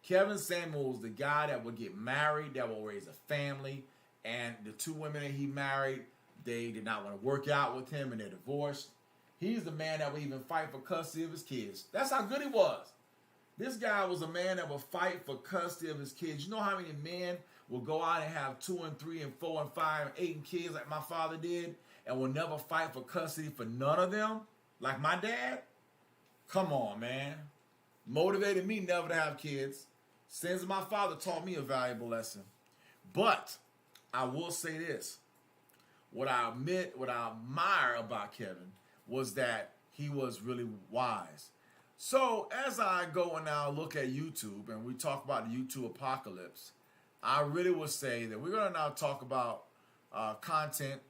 Kevin Samuels was the guy that would get married, that will raise a family. And the two women that he married, they did not want to work out with him and they're divorced. He's the man that would even fight for custody of his kids. That's how good he was. This guy was a man that would fight for custody of his kids. You know how many men will go out and have 2 and 3 and 4 and 5 and 8 kids like my father did and will never fight for custody for none of them? Like my dad? Come on, man. Motivated me never to have kids. Since my father taught me a valuable lesson. But I will say this. What I admire about Kevin was that he was really wise. So as I go and now look at YouTube and we talk about the YouTube apocalypse, I really would say that we're going to now talk about content.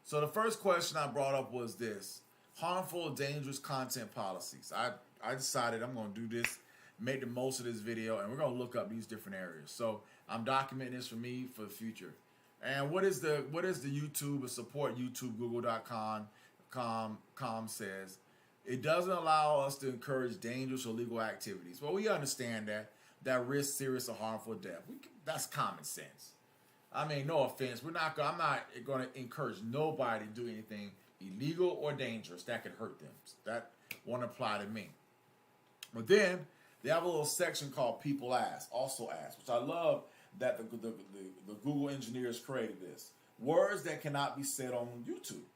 So the first question I brought up was this: harmful, dangerous content policies. I decided I'm going to do this, make the most of this video, and we're going to look up these different areas. So I'm documenting this for me for the future. And what is the YouTube support YouTube Google.com says? It doesn't allow us to encourage dangerous or illegal activities. Well, we understand that risk serious or harmful death. That's common sense. I mean, no offense. I'm not going to encourage nobody to do anything illegal or dangerous that could hurt them. That won't apply to me. But then they have a little section called People Ask, also ask, which I love that the Google engineers created this. Words that cannot be said on YouTube.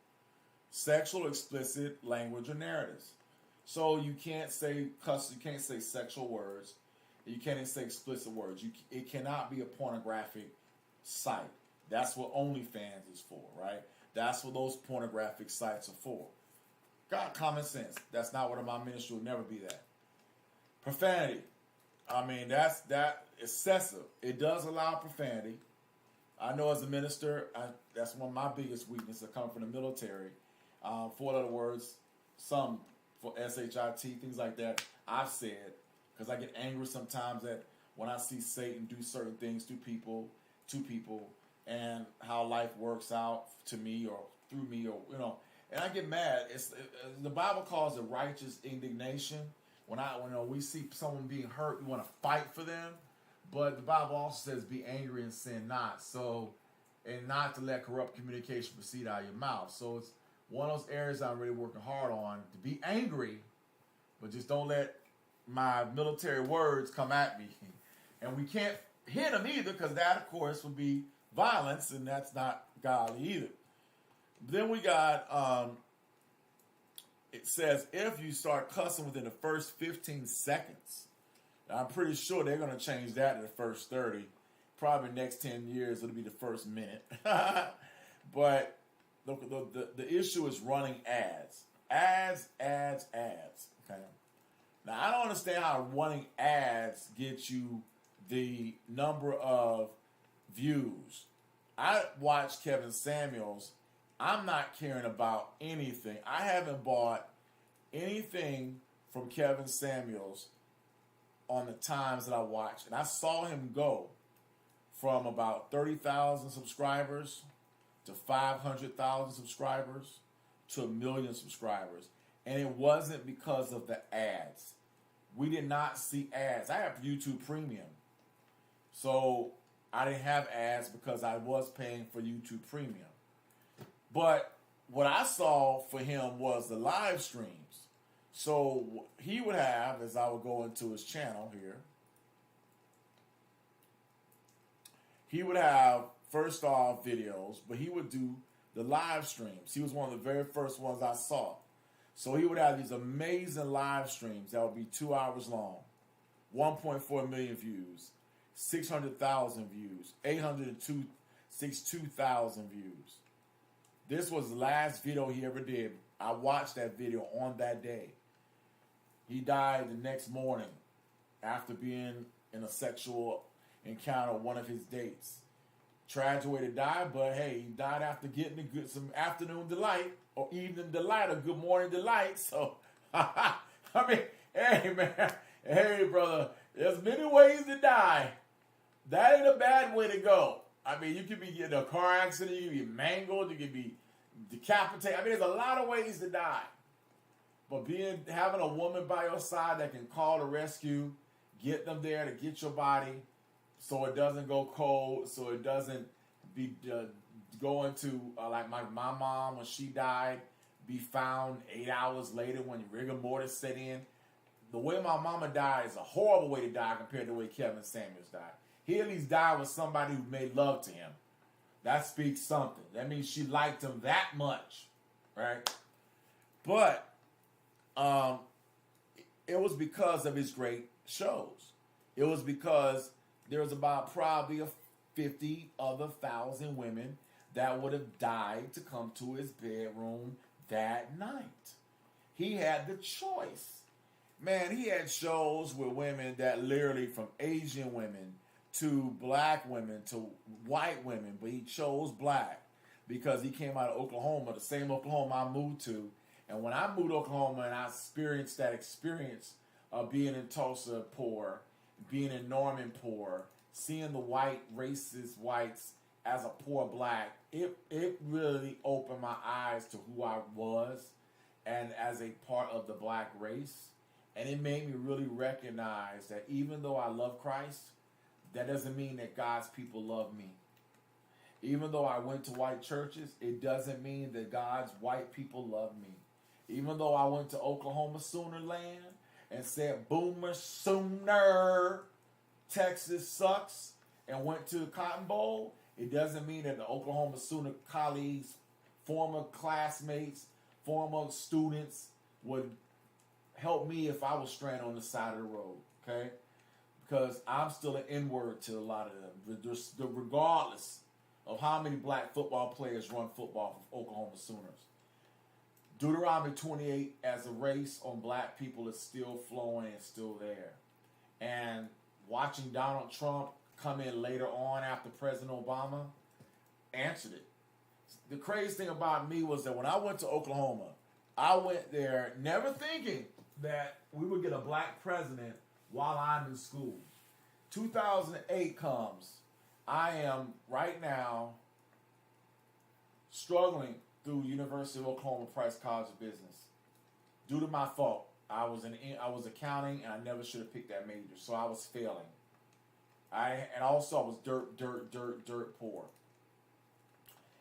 Sexual, explicit language or narratives. So you can't say you can't say sexual words. You can't even say explicit words. It cannot be a pornographic site. That's what OnlyFans is for, right? That's what those pornographic sites are for. Got common sense. That's not what my ministry will never be that. Profanity. I mean, that's excessive. It does allow profanity. I know as a minister, that's one of my biggest weaknesses. I come from the military. 4-letter words, some for SHIT, things like that, I've said, because I get angry sometimes at when I see Satan do certain things to people, and how life works out to me or through me, or and I get mad. The Bible calls it righteous indignation. When we see someone being hurt, we want to fight for them. But the Bible also says, "Be angry and sin not." So, and not to let corrupt communication proceed out of your mouth. So it's one of those areas I'm really working hard on, to be angry, but just don't let my military words come at me. And we can't hit them either, because that, of course, would be violence, and that's not godly either. Then we got, it says, if you start cussing within the first 15 seconds, I'm pretty sure they're going to change that to the first 30. Probably next 10 years, it'll be the first minute. But the issue is running ads. Ads. Okay. Now, I don't understand how running ads gets you the number of views. I watched Kevin Samuels. I'm not caring about anything. I haven't bought anything from Kevin Samuels on the times that I watched. And I saw him go from about 30,000 subscribers to 500,000 subscribers to 1 million subscribers. And it wasn't because of the ads. We did not see ads. I have YouTube Premium. So I didn't have ads because I was paying for YouTube Premium. But what I saw for him was the live streams. So he would have, as I would go into his channel here, he would have first off videos, but he would do the live streams. He was one of the very first ones I saw. So he would have these amazing live streams that would be 2 hours long, 1.4 million views. 600,000 views, 862,000 views. This was the last video he ever did. I watched that video on that day. He died the next morning after being in a sexual encounter with one of his dates. Tragic way to die, but hey, he died after getting some afternoon delight or evening delight or good morning delight. So, I mean, hey man, hey brother, there's many ways to die. That ain't a bad way to go. I mean, you could be in a car accident, you could be mangled, you could be decapitated. I mean, there's a lot of ways to die. But having a woman by your side that can call the rescue, get them there to get your body, so it doesn't go cold, so it doesn't be go into like my mom when she died, be found 8 hours later when rigor mortis set in. The way my mama died is a horrible way to die compared to the way Kevin Samuels died. He at least died with somebody who made love to him. That speaks something. That means she liked him that much, right? But it was because of his great shows. It was because there was about probably 50,000 women that would have died to come to his bedroom that night. He had the choice. Man, he had shows with women that literally from Asian women to black women to white women, but he chose black because he came out of Oklahoma, the same Oklahoma I moved to. And when I moved to Oklahoma and I experienced that experience of being in Tulsa poor, being in Norman poor, seeing the white racist whites as a poor black, it really opened my eyes to who I was and as a part of the black race. And it made me really recognize that even though I love Christ, that doesn't mean that God's people love me. Even though I went to white churches, it doesn't mean that God's white people love me. Even though I went to Oklahoma Sooner land and said, Boomer Sooner, Texas sucks, and went to the Cotton Bowl, it doesn't mean that the Oklahoma Sooner colleagues, former classmates, former students would help me if I was stranded on the side of the road, okay? Because I'm still an N-word to a lot of them, regardless of how many black football players run football for Oklahoma Sooners. Deuteronomy 28 as a race on black people is still flowing and still there. And watching Donald Trump come in later on after President Obama answered it. The crazy thing about me was that when I went to Oklahoma, I went there never thinking that we would get a black president while I'm in school. 2008 comes. I am right now struggling through University of Oklahoma Price College of Business due to my fault. I was accounting and I never should have picked that major, so I was failing. And also I was dirt poor.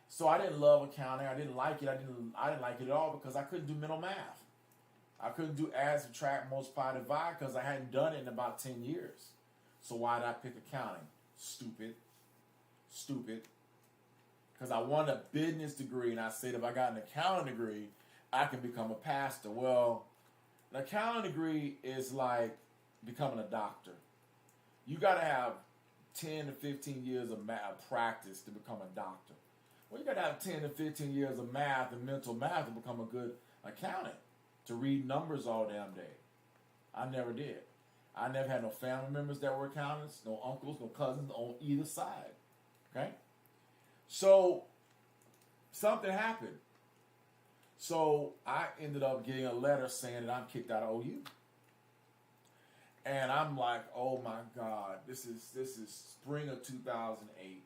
So I didn't love accounting. I didn't like it. I didn't like it at all because I couldn't do mental math. I couldn't do add, subtract, multiply, divide because I hadn't done it in about 10 years. So why did I pick accounting? Stupid. Because I wanted a business degree, and I said if I got an accounting degree, I can become a pastor. Well, an accounting degree is like becoming a doctor. You got to have 10 to 15 years of practice to become a doctor. Well, you got to have 10 to 15 years of math and mental math to become a good accountant, to read numbers all damn day. I never did. I never had no family members that were accountants, no uncles, no cousins on either side. Okay? So, something happened. So, I ended up getting a letter saying that I'm kicked out of OU. And I'm like, oh my God, this is spring of 2008.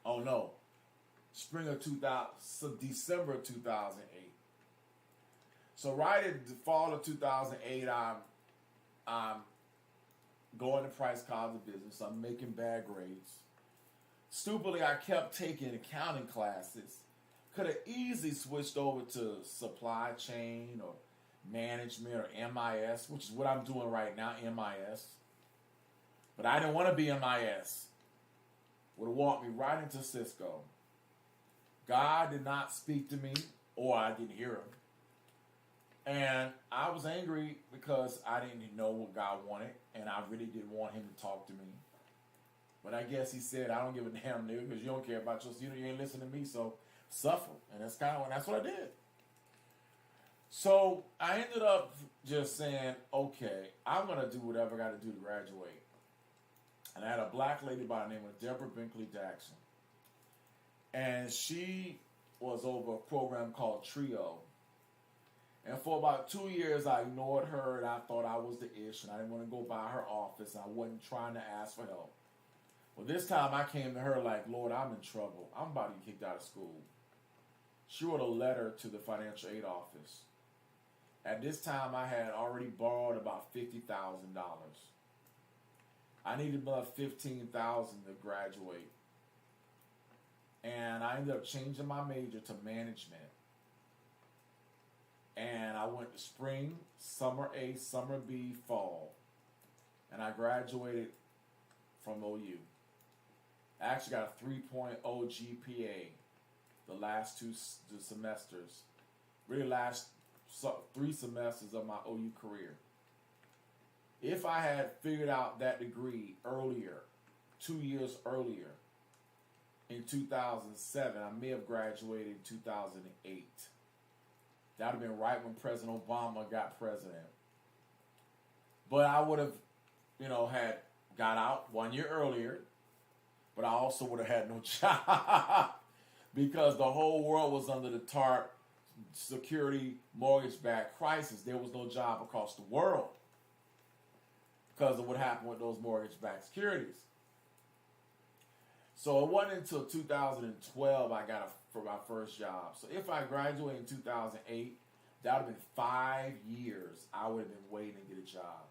Oh no. December of 2008. So right in the fall of 2008, I'm going to Price College of Business. I'm making bad grades. Stupidly, I kept taking accounting classes. Could have easily switched over to supply chain or management or MIS, which is what I'm doing right now, MIS. But I didn't want to be MIS. Would have walked me right into Cisco. God did not speak to me, or I didn't hear him. And I was angry because I didn't know what God wanted, and I really didn't want him to talk to me. But I guess he said, I don't give a damn, nigga, because you don't care about your, you ain't listening to me, so suffer. And that's what I did. So I ended up just saying, okay, I'm going to do whatever I got to do to graduate. And I had a black lady by the name of Deborah Binkley Jackson. And she was over a program called Trio. And for about 2 years, I ignored her, and I thought I was the ish, and I didn't want to go by her office. I wasn't trying to ask for help. Well, this time I came to her like, Lord, I'm in trouble. I'm about to get kicked out of school. She wrote a letter to the financial aid office. At this time, I had already borrowed about $50,000. I needed about $15,000 to graduate. And I ended up changing my major to management. And I went to spring, summer A, summer B, fall. And I graduated from OU. I actually got a 3.0 GPA the last two semesters. Really last 3 semesters of my OU career. If I had figured out that degree earlier, 2 years earlier, in 2007, I may have graduated in 2008. That would have been right when President Obama got president. But I would have, had got out 1 year earlier, but I also would have had no job because the whole world was under the TARP security mortgage-backed crisis. There was no job across the world because of what happened with those mortgage-backed securities. So it wasn't until 2012 I got for my first job. So if I graduated in 2008, that would have been 5 years I would have been waiting to get a job.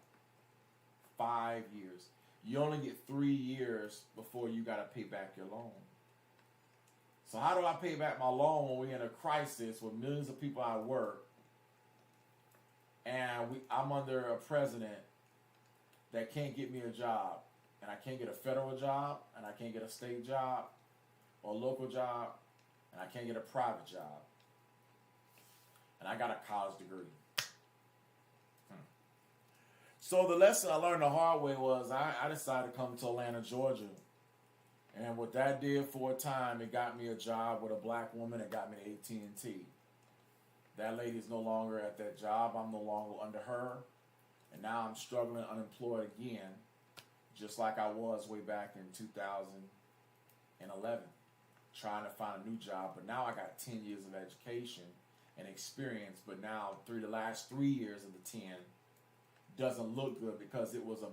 5 years. You only get 3 years before you got to pay back your loan. So how do I pay back my loan when we're in a crisis with millions of people out of work and I'm under a president that can't get me a job, and I can't get a federal job, and I can't get a state job or a local job, and I can't get a private job, and I got a college degree. So the lesson I learned the hard way was I decided to come to Atlanta, Georgia. And what that did for a time, it got me a job with a black woman. It got me to AT&T. That lady is no longer at that job. I'm no longer under her. And now I'm struggling unemployed again, just like I was way back in 2011, trying to find a new job. But now I got 10 years of education and experience. But now the last 3 years of the 10 doesn't look good because it was a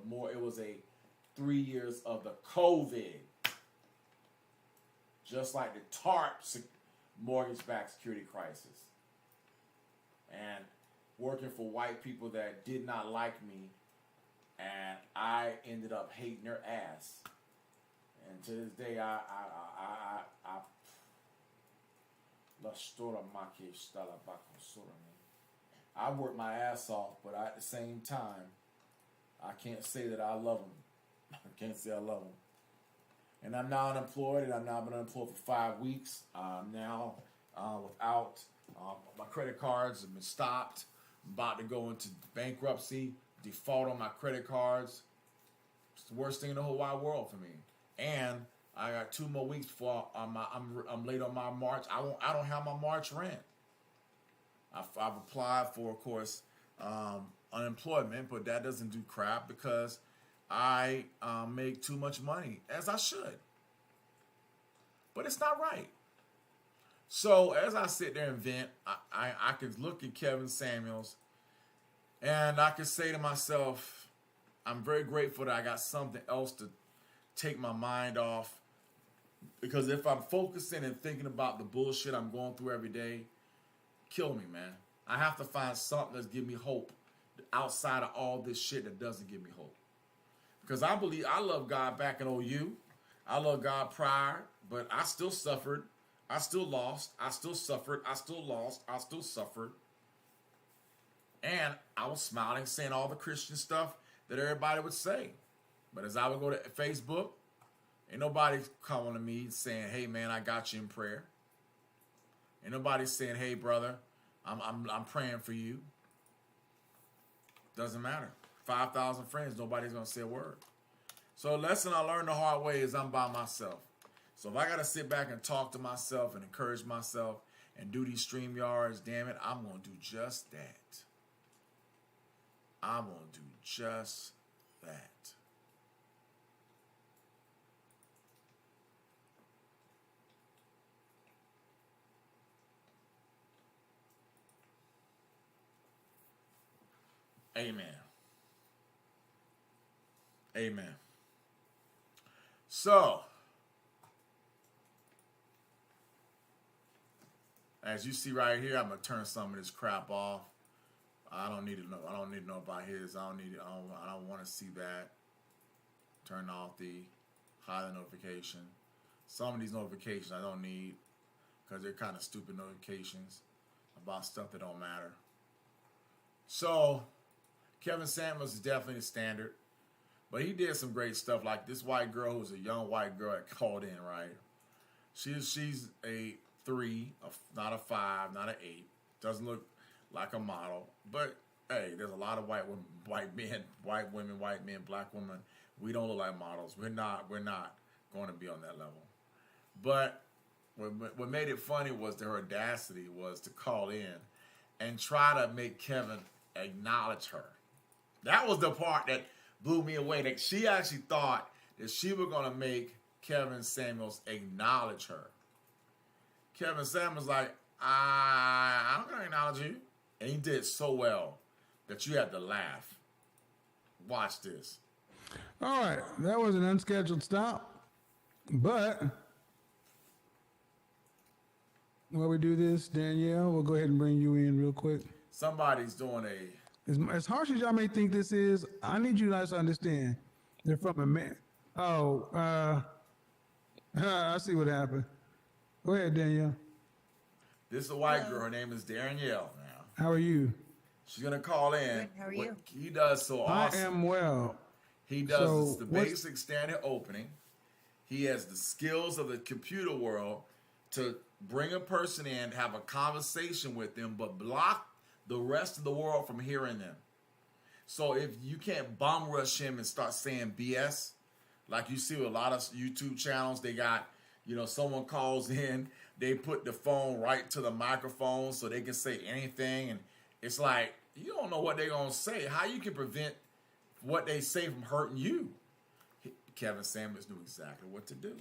3 years of the COVID. Just like the TARP mortgage-backed security crisis. And working for white people that did not like me, and I ended up hating their ass. And to this day, I work my ass off, but at the same time, I can't say that I love them. I can't say I love them. And I'm now unemployed, and I've now been unemployed for 5 weeks. I'm now without, my credit cards have been stopped. I'm about to go into bankruptcy, default on my credit cards. It's the worst thing in the whole wide world for me. And I got 2 more weeks before I'm late on my March. I don't have my March rent. I've applied for, of course, unemployment, but that doesn't do crap because I make too much money, as I should. But it's not right. So as I sit there and vent, I can look at Kevin Samuels and I can say to myself, I'm very grateful that I got something else to take my mind off. Because if I'm focusing and thinking about the bullshit I'm going through every day, kill me, man. I have to find something that's giving me hope outside of all this shit that doesn't give me hope. Because I love God back in OU. I love God prior, but I still suffered. I still lost. I still suffered. I still lost. I still suffered. And I was smiling, saying all the Christian stuff that everybody would say. But as I would go to Facebook, ain't nobody calling to me saying, hey, man, I got you in prayer. Ain't nobody saying, hey, brother, I'm praying for you. Doesn't matter. 5,000 friends, nobody's going to say a word. So the lesson I learned the hard way is I'm by myself. So if I got to sit back and talk to myself and encourage myself and do these stream yards, damn it, I'm going to do just that. I'm going to do just that. Amen. Amen. So, as you see right here, I'm gonna turn some of this crap off. I don't need to know. I don't need to know about his. I don't want to see that. Turn off the hide notification. Some of these notifications I don't need because they're kind of stupid notifications about stuff that don't matter. So, Kevin Samuels is definitely the standard. But he did some great stuff, like this white girl who was a young white girl that called in, right? She's a 3, not a 5, not an 8. Doesn't look like a model. But, hey, there's a lot of white women, white men, black women. We don't look like models. We're not going to be on that level. But what made it funny was her audacity was to call in and try to make Kevin acknowledge her. That was the part that blew me away. That she actually thought that she was going to make Kevin Samuels acknowledge her. Kevin Samuels like, I'm going to acknowledge you. And he did so well that you had to laugh. Watch this. All right. That was an unscheduled stop. But while we do this, Danielle, we'll go ahead and bring you in real quick. Somebody's doing a... As harsh as y'all may think this is, I need you guys to understand. They're from a man. Oh, I see what happened. Go ahead, Danielle. This is a white girl. Her name is Danielle now. How are you? She's going to call in. Good. How are you? He does so awesome. I am well. He does the basic standard opening. He has the skills of the computer world to bring a person in, have a conversation with them, but block the rest of the world from hearing them. So if you can't bomb rush him and start saying BS, like you see with a lot of YouTube channels, they got, someone calls in, they put the phone right to the microphone so they can say anything. And it's like, you don't know what they're going to say. How you can prevent what they say from hurting you? Kevin Samuels knew exactly what to do.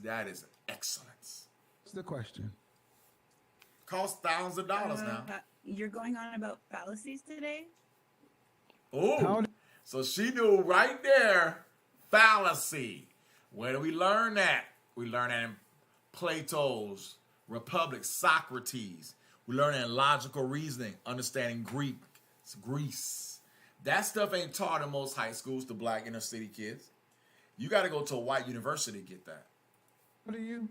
That is excellence. What's the question? Costs thousands of dollars now. You're going on about fallacies today? Oh, so she knew right there, fallacy. Where do we learn that? We learn that in Plato's Republic, Socrates. We learn that in logical reasoning, understanding Greece. That stuff ain't taught in most high schools to black inner city kids. You got to go to a white university to get that. What are you?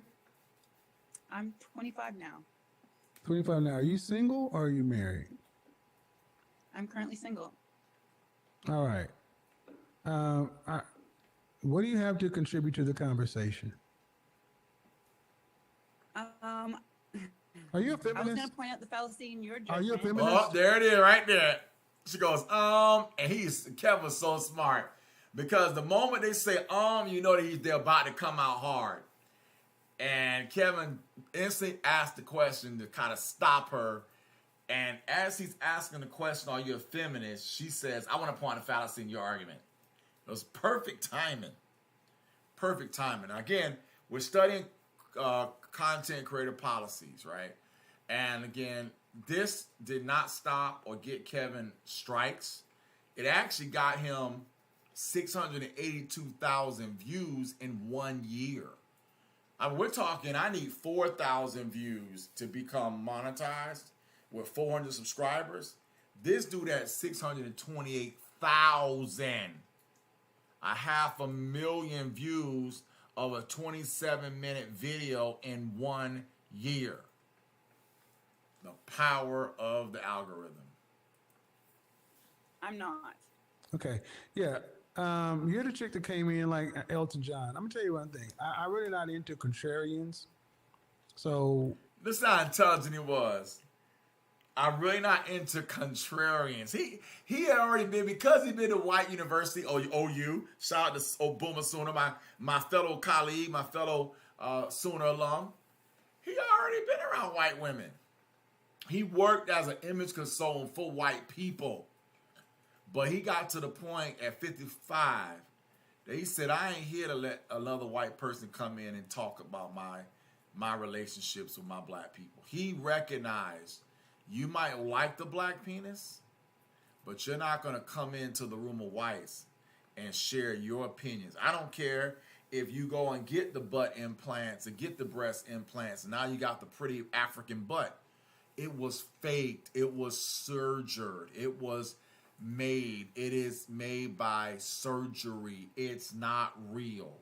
I'm 25 now. 25 now. Are you single or are you married? I'm currently single. All right. What do you have to contribute to the conversation? Are you a feminist? I was going to point out the fallacy in your judgment. Are you a feminist? Oh, there it is, right there. She goes, and Kevin's so smart because the moment they say, you know that they're about to come out hard. And Kevin instantly asked the question to kind of stop her. And as he's asking the question, are you a feminist? She says, I want to point a fallacy in your argument. It was perfect timing. Perfect timing. Again, we're studying content creator policies, right? And again, this did not stop or get Kevin strikes. It actually got him 682,000 views in 1 year. I mean, we're talking, I need 4,000 views to become monetized with 400 subscribers. This dude had 628,000. 500,000 views of a 27-minute video in 1 year. The power of the algorithm. I'm not. Okay. Yeah. You're the chick that came in like Elton John. I'm gonna tell you one thing. I'm really not into contrarians. So this is how intelligent he was. I'm really not into contrarians. He had already been, because he been to White University, OU. Shout out to Boomer Sooner, my fellow colleague, my fellow Sooner alum. He already been around white women. He worked as an image consultant for white people. But he got to the point at 55 that he said, I ain't here to let another white person come in and talk about my relationships with my black people. He recognized you might like the black penis, but you're not going to come into the room of whites and share your opinions. I don't care if you go and get the butt implants and get the breast implants, and now you got the pretty African butt. It was faked. It was surgered. It was made. It is made by surgery. It's not real.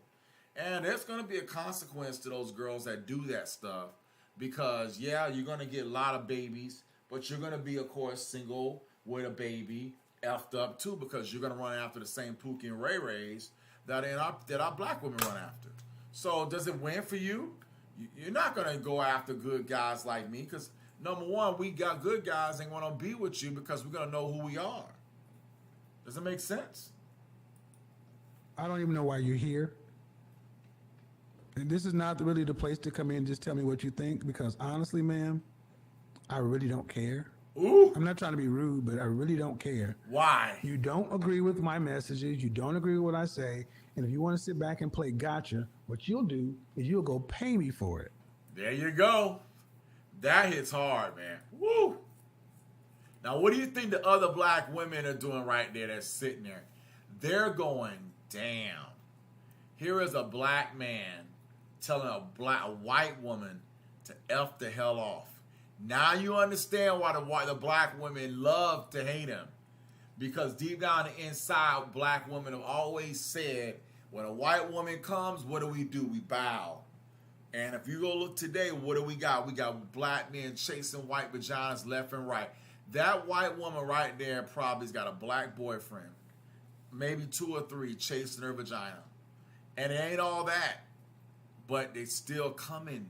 And there's going to be a consequence to those girls that do that stuff, because, yeah, you're going to get a lot of babies, but you're going to be, of course, single with a baby, effed up too, because you're going to run after the same Pookie and Ray Rays that our black women run after. So does it win for you? You're not going to go after good guys like me, because, number one, we got good guys ain't going to be with you because we're going to know who we are. Does it make sense? I don't even know why you're here. And this is not really the place to come in and just tell me what you think, because honestly, ma'am, I really don't care. Ooh. I'm not trying to be rude, but I really don't care. Why? You don't agree with my messages. You don't agree with what I say. And if you want to sit back and play gotcha, what you'll do is you'll go pay me for it. There you go. That hits hard, man. Woo. Now, what do you think the other black women are doing right there that's sitting there? They're going, damn. Here is a black man telling a white woman to F the hell off. Now you understand why the black women love to hate him. Because deep down the inside, black women have always said, when a white woman comes, what do? We bow. And if you go look today, what do we got? We got black men chasing white vaginas left and right. That white woman right there probably's got a black boyfriend, maybe 2 or 3 chasing her vagina. And it ain't all that, but they still coming.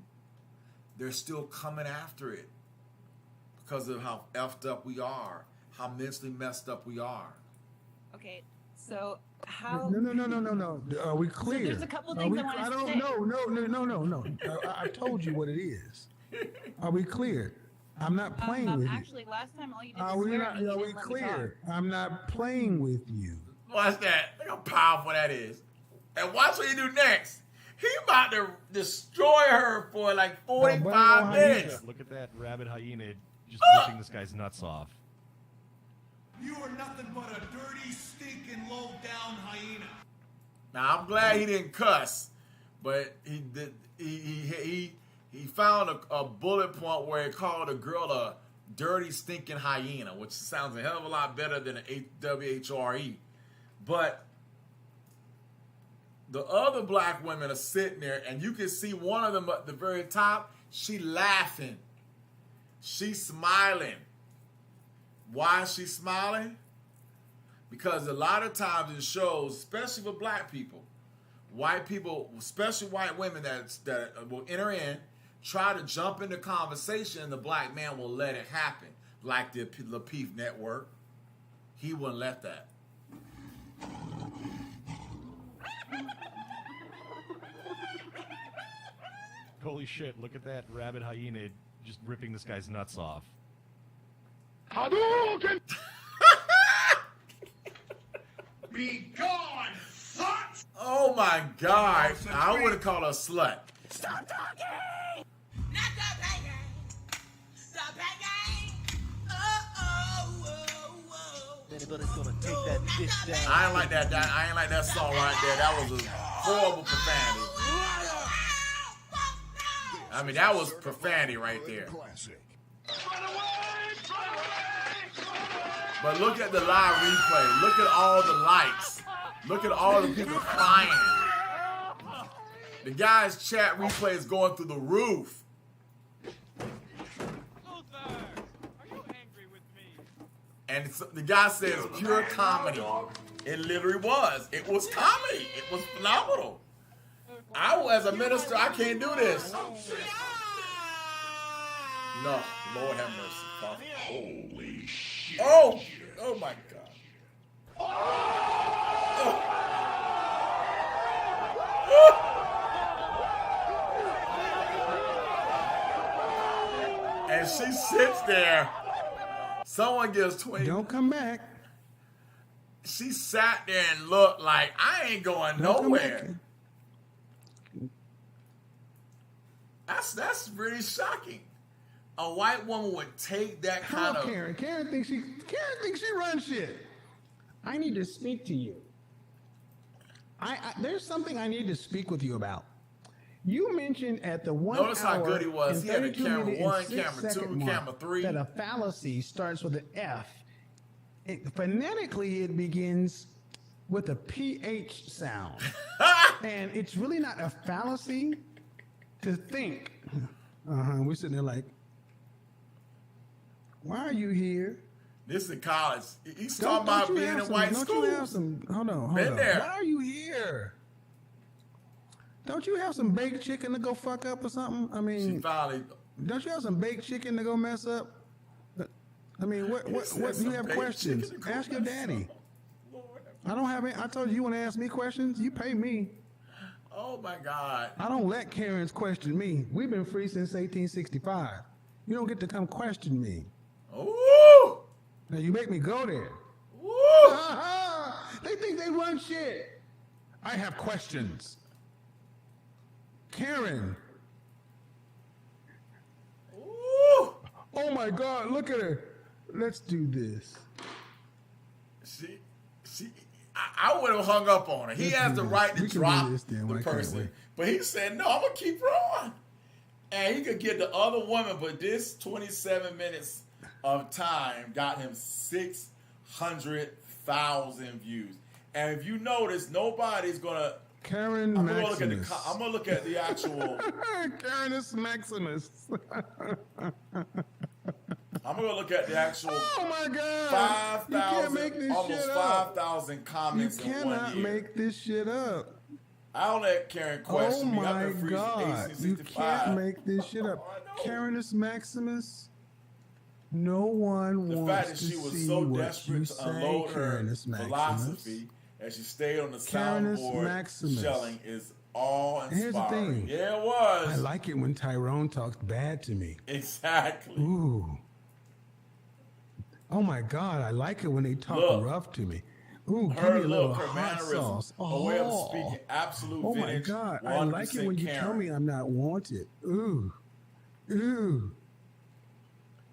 They're still coming after it because of how effed up we are, how mentally messed up we are. Okay, so how? No. Are we clear? So there's a couple things I want to say. I don't. No. I told you what it is. Are we clear? I'm not playing with you. Actually, last time all you did Are was we swear at me. are we clear? I'm not playing with you. Watch that. Look how powerful that is. And watch what he do next. He about to destroy her for like 45 minutes. Look at that rabid hyena just ripping this guy's nuts off. You are nothing but a dirty, stinking, low-down hyena. Now, I'm glad he didn't cuss, but he did. He found a bullet point where he called a girl a dirty, stinking hyena, which sounds a hell of a lot better than an WHRE. But the other black women are sitting there, and you can see one of them at the very top. She laughing. She's smiling. Why is she smiling? Because a lot of times in shows, especially for black people, white people, especially white women that will enter in, try to jump into conversation, and the black man will let it happen. Like the Lapeef Network. He wouldn't let that. Holy shit, look at that rabid hyena just ripping this guy's nuts off. Hadouken! Be gone, slut! Oh my God. I would have called her a slut. Stop talking! Not the banging! Stop banging! Oh. Anybody's gonna take that bitch down. I ain't like that. I ain't like that song right there. That was a horrible profanity. I mean, that was profanity right there. But look at the live replay. Look at all the likes. Look at all the people crying. The guy's chat replay is going through the roof. And the guy says pure comedy. It literally was. It was comedy. It was phenomenal. As a minister, I can't do this. No, Lord have mercy. Father. Holy shit. Oh my God. And she sits there. Someone gives 20. Don't come back. She sat there and looked like, I ain't going nowhere. That's really shocking. A white woman would take that kind of. Karen. Karen thinks she runs shit. I need to speak to you. There's something I need to speak with you about. You mentioned at the 1 Notice hour how good he was. and He had a 32 camera minute 1, and 6 camera 2, second mark camera 3. that a fallacy starts with an F. Phonetically, it begins with a PH sound. And it's really not a fallacy to think. We're sitting there like, why are you here? This is college. He's talking about being in white schools. Hold on. There. Why are you here? Don't you have some baked chicken to go fuck up or something? I mean, she finally. Don't you have some baked chicken to go mess up? I mean, what you have questions? Ask your daddy. I don't have any. I told you want to ask me questions. You pay me. Oh my God. I don't let Karens question me. We've been free since 1865. You don't get to come question me. Ooh. Now you make me go there. Ooh. They think they run shit. I have questions. Karen. Ooh. Oh my God, look at her. Let's do this. I would have hung up on her. He has the right to drop the person. But he said, no, I'm going to keep her on. And he could get the other woman, but this 27 minutes of time got him 600,000 views. And if you notice, nobody's going to. Karen I'm Maximus. going to look at the actual. Karen is Maximus. I'm going to look at the actual. Oh my God. 5,000, almost 5,000 comments in 1 year. You cannot make this shit up. I'll let Karen question me. Oh my God. You can't make this shit up. Karen is Maximus. No one the wants fact that to she was see so what desperate you to say, unload her Karen is Maximus. philosophy and she stayed on the Karen is soundboard Maximus. shelling is all inspiring. Here's the thing. Yeah, it was. I like it when Tyrone talks bad to me. Exactly. Ooh. Oh my God, I like it when they talk rough to me. Ooh, give me a little hot sauce. A way of speaking, absolute oh my vintage. God, I like it when you tell me I'm not wanted. Ooh. Ooh.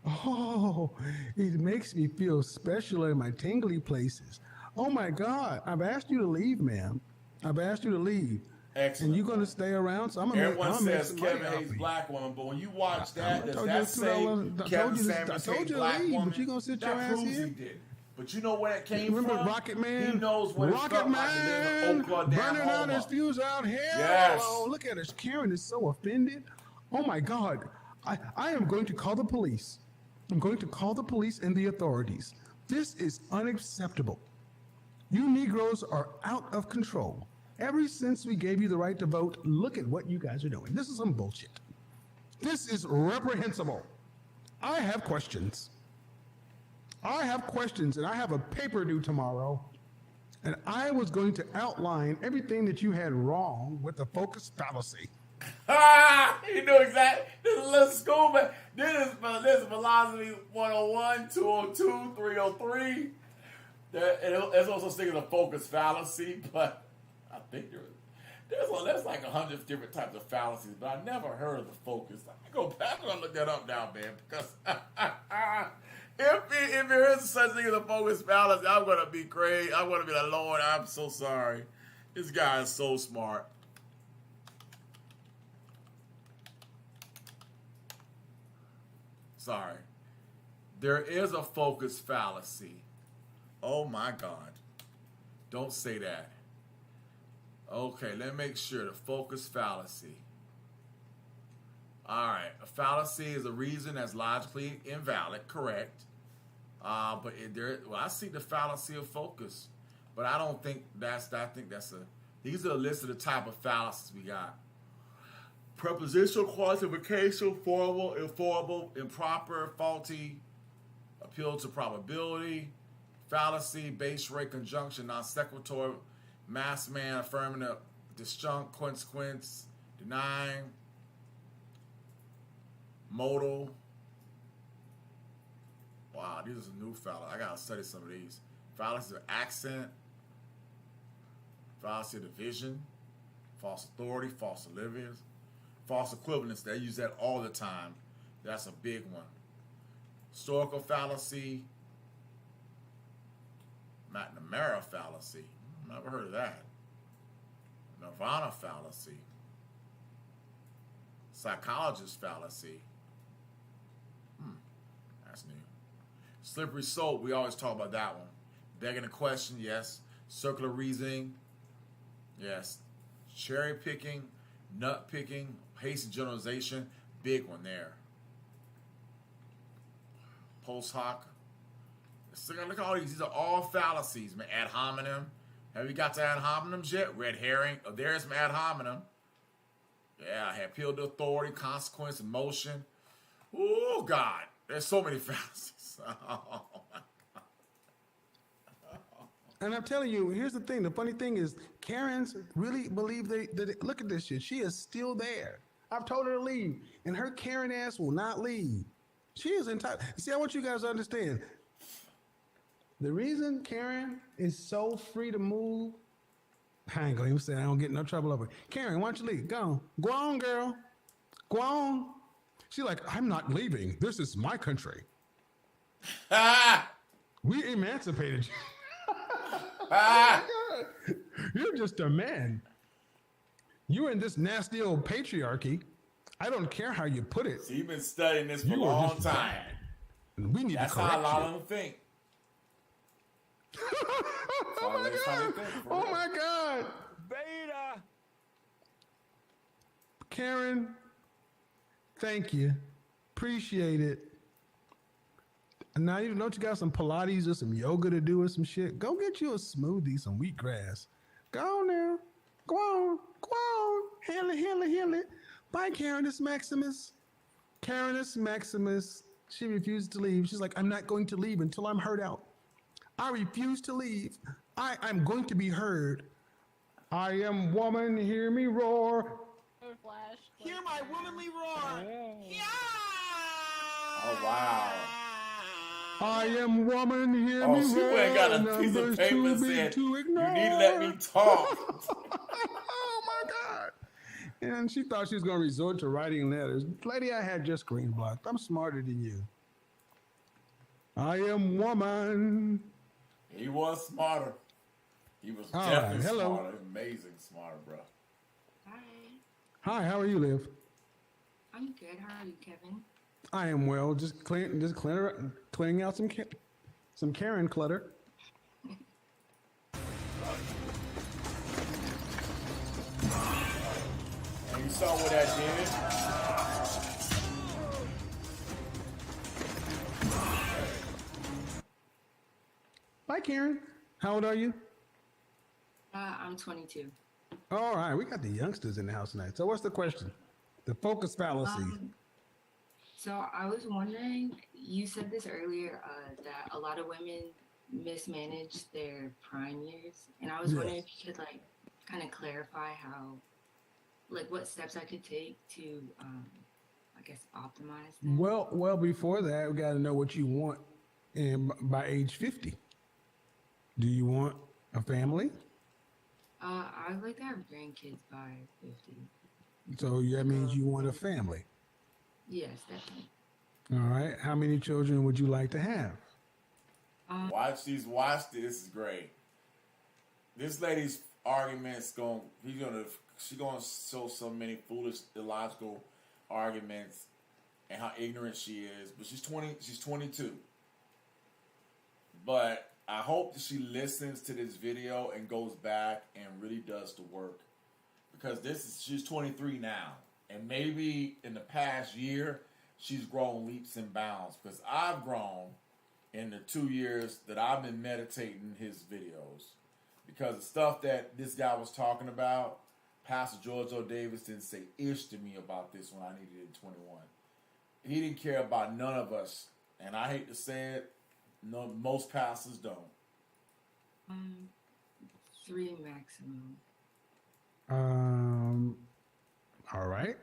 Oh, it makes me feel special in my tingly places. Oh my God, I've asked you to leave, ma'am. I've asked you to leave. Excellent. And you're going to stay around, so I'm going to Everyone says Kevin hates black women, but when you watch that, does that say Kevin Samuels hates black women? But you going to sit your ass proves here? he did. But you know where it came from? Remember Rocket Man? He knows what it felt like to live in Oakland, burning out his fuse out here. Yes. Oh, look at us. Karen is so offended. Oh my God. I am going to call the police. I'm going to call the police and the authorities. This is unacceptable. You Negroes are out of control. Ever since we gave you the right to vote, look at what you guys are doing. This is some bullshit. This is reprehensible. I have questions. I have questions, and I have a paper due tomorrow. And I was going to outline everything that you had wrong with the focus fallacy. You knew exactly. This is a little school, man. This is philosophy 101, 202, 303. There's also thinking of focus fallacy, but I think there's like 100 different types of fallacies, but I never heard of the focus. I go back and look that up now, man, because if there is such thing as a focus fallacy, I'm gonna be crazy. I'm gonna be like, Lord, I'm so sorry. This guy is so smart. Sorry. There is a focus fallacy. Oh my God. Don't say that. Okay, let me make sure. The focus fallacy. All right. A fallacy is a reason that's logically invalid, correct. I see the fallacy of focus. But I don't think these are a list of the type of fallacies we got. Prepositional quantification, formal, informal, improper, faulty, appeal to probability, fallacy, base rate, conjunction, non sequitur, mass man, affirmative, disjunct, consequence, denying, modal. Wow, these are some new fallacy. I gotta study some of these. Fallacy of accent, fallacy of division, false authority, false equivalence, false equivalence. They use that all the time. That's a big one. Historical fallacy, McNamara fallacy. Never heard of that. Nirvana fallacy. Psychologist fallacy. That's new. Slippery slope, we always talk about that one. Begging a question, yes. Circular reasoning, yes. Cherry picking, nut picking, hasty generalization, big one there. Post hoc. Look at all these. These are all fallacies, man. Ad hominem. Have you got to ad hominems yet? Red herring. Oh, there's some ad hominem. Yeah, I have appeal to authority, consequence, emotion. Oh, God. There's so many fallacies. Oh, my God. And I'm telling you, here's the thing. The funny thing is, Karens really believe look at this shit. She is still there. I've told her to leave, and her Karen ass will not leave. She is entitled. See, I want you guys to understand. The reason Karen is so free to move, I ain't gonna even say I don't get in no trouble over it. Karen, why don't you leave? Go on. Go on, girl. Go on. She's like, I'm not leaving. This is my country. We emancipated you. You're just a man. You're in this nasty old patriarchy. I don't care how you put it. So you've been studying this for a long time. We need That's to correct how a lot you. of them think. Oh my God. Beta. Karen, thank you. Appreciate it. And now you don't you got some Pilates or some yoga to do or some shit? Go get you a smoothie, some wheatgrass. Go on now. Go on. Go on. Heal it, heal it, heal it. Bye, Karen. It's Maximus. Karen is Maximus. She refused to leave. She's like, I'm not going to leave until I'm heard out. I refuse to leave. I'm going to be heard. I am woman, hear me roar. Flash. Hear my womanly roar. Yeah. Oh, wow. I am woman, hear me she roar. went and got a piece Numbers of paper too and big said, to you ignore. need to let me talk. Oh my God. And she thought she was going to resort to writing letters. Lady, I had just screen blocked. I'm smarter than you. I am woman. He was smarter. He was All definitely right, hello. smarter. Amazing smarter, bro. Hi, Hi, how are you, Liv? I'm good. How are you, Kevin? I am well. Just clearing out some Karen clutter. And you saw what that did? Bye, Karen. How old are you? I'm 22. All right, we got the youngsters in the house tonight. So what's the question? The focus fallacy. So I was wondering, you said this earlier, that a lot of women mismanage their prime years, and I was wondering if you could kind of clarify how, what steps I could take to, I guess, optimize them. Well, before that, we got to know what you want by age 50. Do you want a family? I would like to have grandkids by 50. So that means you want a family. Yes, definitely. All right. How many children would you like to have? Watch this. This is great. This lady's arguments she's gonna show so many foolish, illogical arguments and how ignorant she is. But she's 22. But I hope that she listens to this video and goes back and really does the work. Because she's 23 now. And maybe in the past year, she's grown leaps and bounds. Because I've grown in the 2 years that I've been meditating his videos. Because the stuff that this guy was talking about, Pastor George O. Davis didn't say ish to me about this when I needed it in 21. He didn't care about none of us. And I hate to say it, no, most pastors don't. 3 maximum. All right.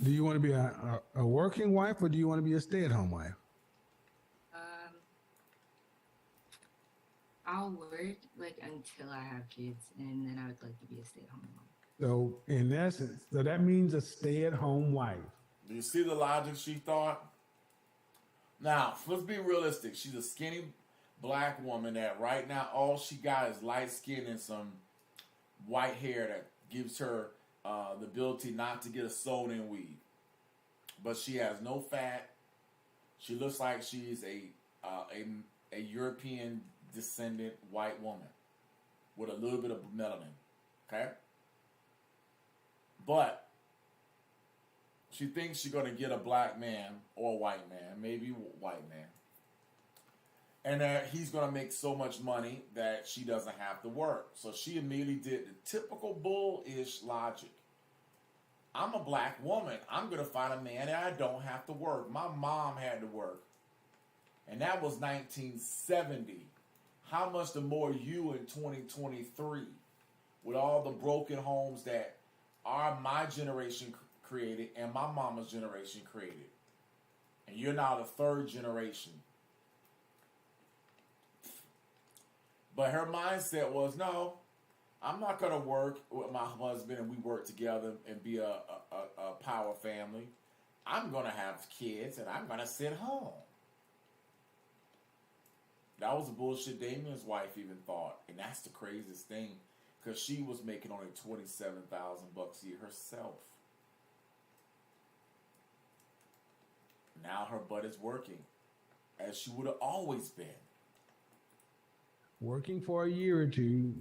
Do you want to be a working wife or do you want to be a stay-at-home wife? I'll work like until I have kids, and then I would like to be a stay-at-home mom. So in essence, so that means a stay-at-home wife. Do you see the logic she thought? Now, let's be realistic. She's a skinny black woman that right now all she got is light skin and some white hair that gives her the ability not to get a sewn-in weave. But she has no fat. She looks like she's a European descendant white woman with a little bit of melanin. Okay? But she thinks she's going to get a black man or a white man, maybe white man. And that he's going to make so much money that she doesn't have to work. So she immediately did the typical bullish logic. I'm a black woman. I'm going to find a man that I don't have to work. My mom had to work. And that was 1970. How much the more you in 2023 with all the broken homes that my generation created and my mama's generation created. And you're now the third generation. But her mindset was, no, I'm not going to work with my husband and we work together and be a power family. I'm going to have kids and I'm going to sit home. That was the bullshit Damien's wife even thought. And that's the craziest thing because she was making only $27,000 a year herself. Now her butt is working as she would have always been. Working for a year or two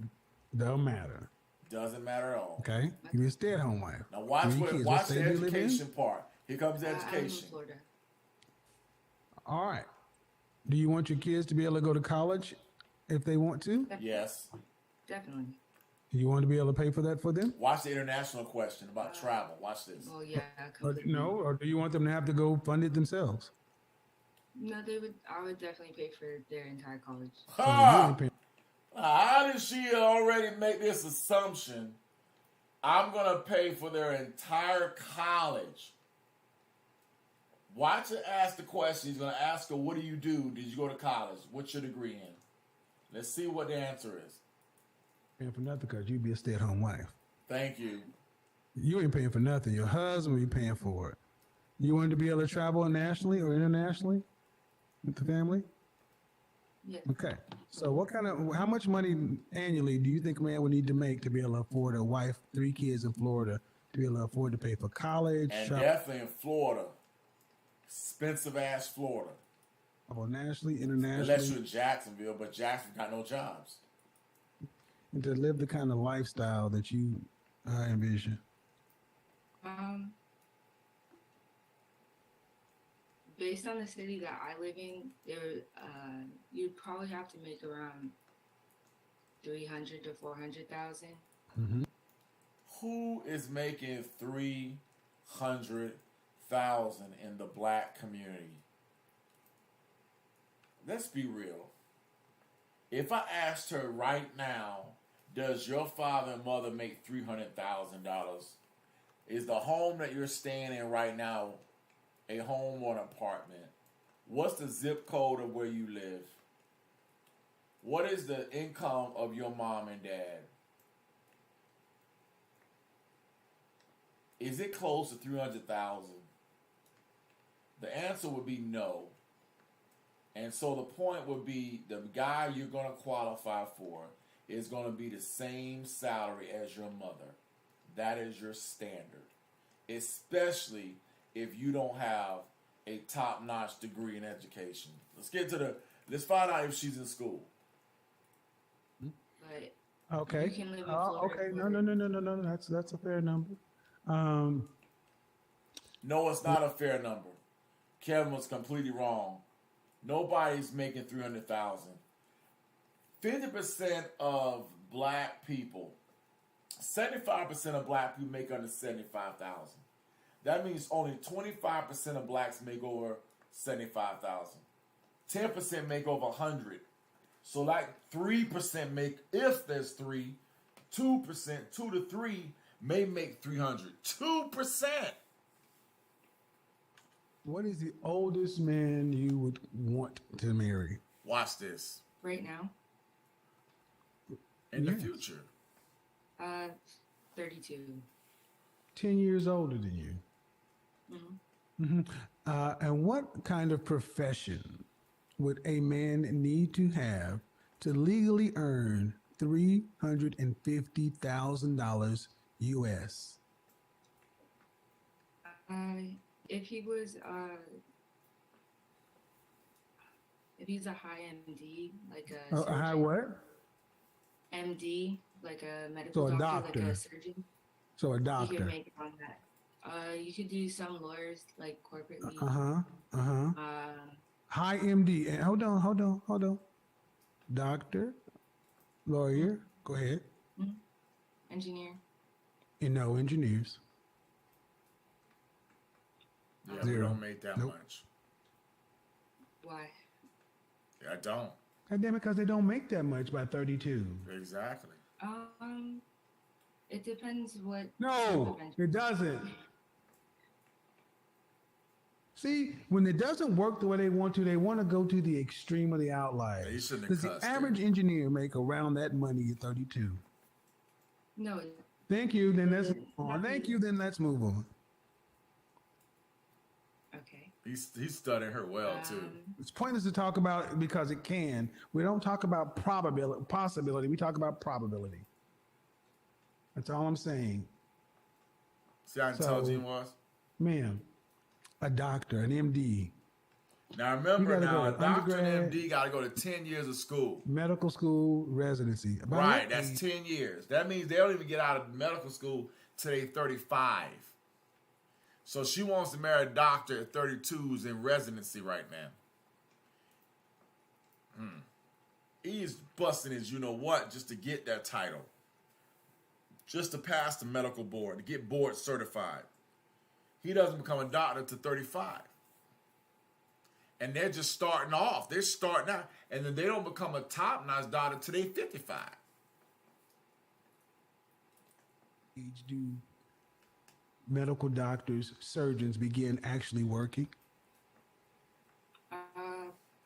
don't matter. Doesn't matter at all. Okay? You be a stay-at-home wife. Now watch What the state do you live in? education part. Here comes the I'm in education. Florida. All right. Do you want your kids to be able to go to college if they want to? Yes. Definitely. You want to be able to pay for that for them? Watch the international question about travel. Watch this. Well, yeah. Or, no, or do you want them to have to go fund it themselves? No, I would definitely pay for their entire college. Ha! How did she already make this assumption? I'm going to pay for their entire college. Watch her ask the question. He's going to ask her, what do you do? Did you go to college? What's your degree in? Let's see what the answer is. Paying for nothing because you'd be a stay-at-home wife. Thank you. You ain't paying for nothing. Your husband will be paying for it. You want to be able to travel nationally or internationally with the family? Yeah. Okay. So how much money annually do you think a man would need to make to be able to afford a wife, 3 kids in Florida, to be able to afford to pay for college? And definitely in Florida. Expensive ass Florida. Well, nationally, internationally. Unless you're in Jacksonville, but Jacksonville got no jobs. And to live the kind of lifestyle that you envision. Based on the city that I live in, you'd probably have to make around 300 to 400,000. Mm-hmm. Who is making 300,000 in the black community? Let's be real. If I asked her right now, does your father and mother make $300,000? Is the home that you're staying in right now a home or an apartment? What's the zip code of where you live? What is the income of your mom and dad? Is it close to 300,000? The answer would be no. And so the point would be the guy you're going to qualify for is going to be the same salary as your mother. That is your standard. Especially if you don't have a top-notch degree in education. Let's find out if she's in school. But Okay. you can live in Florida. Okay. No. That's a fair number. No, it's not a fair number. Kevin was completely wrong. Nobody's making 300,000. 50% of black people 75% of black people make under 75,000. That means only 25% of blacks make over 75,000. 10% make over 100. So like 3% make, if there's 3, 2%, 2 to 3 may make 300. 2%. What is the oldest man you would want to marry? Watch this. Right now, In the future. 32. 10 years older than you. Mm-hmm. And what kind of profession would a man need to have to legally earn $350,000 US? If he was if he's a high MD, like a A high what? MD, like a medical So a doctor, like doctor. a surgeon. So a You could doctor. make it on that. You could do some lawyers like corporately. High MD. And hold on. Doctor, lawyer, go ahead. Engineer. And no engineers. Yeah, Zero. we don't make that much. Why? I don't. God damn it, because they don't make that much by 32. Exactly. It depends what. No, it doesn't. See, when it doesn't work the way they want to go to the extreme of the outlier. Yeah, you shouldn't have Does the cussed, average engineer make around that money at 32? No. Thank you. Then let's move on. Thank you. Then let's move on. Okay. He's studying her well too. It's pointless to talk about it because it can. We don't talk about possibility. We talk about probability. That's all I'm saying. See how intelligent he was? Ma'am, a doctor, an MD. Now remember, You gotta now go a to doctor and undergrad. MD got to go to 10 years of school. Medical school residency. By Right, what that's age? 10 years. That means they don't even get out of medical school till they 35. So she wants to marry a doctor at 32 who's in residency right now. He's busting his you-know-what just to get that title. Just to pass the medical board, to get board certified. He doesn't become a doctor to 35. And they're just starting off. They're starting out. And then they don't become a top-notch doctor till they 55. Age do medical doctors, surgeons begin actually working?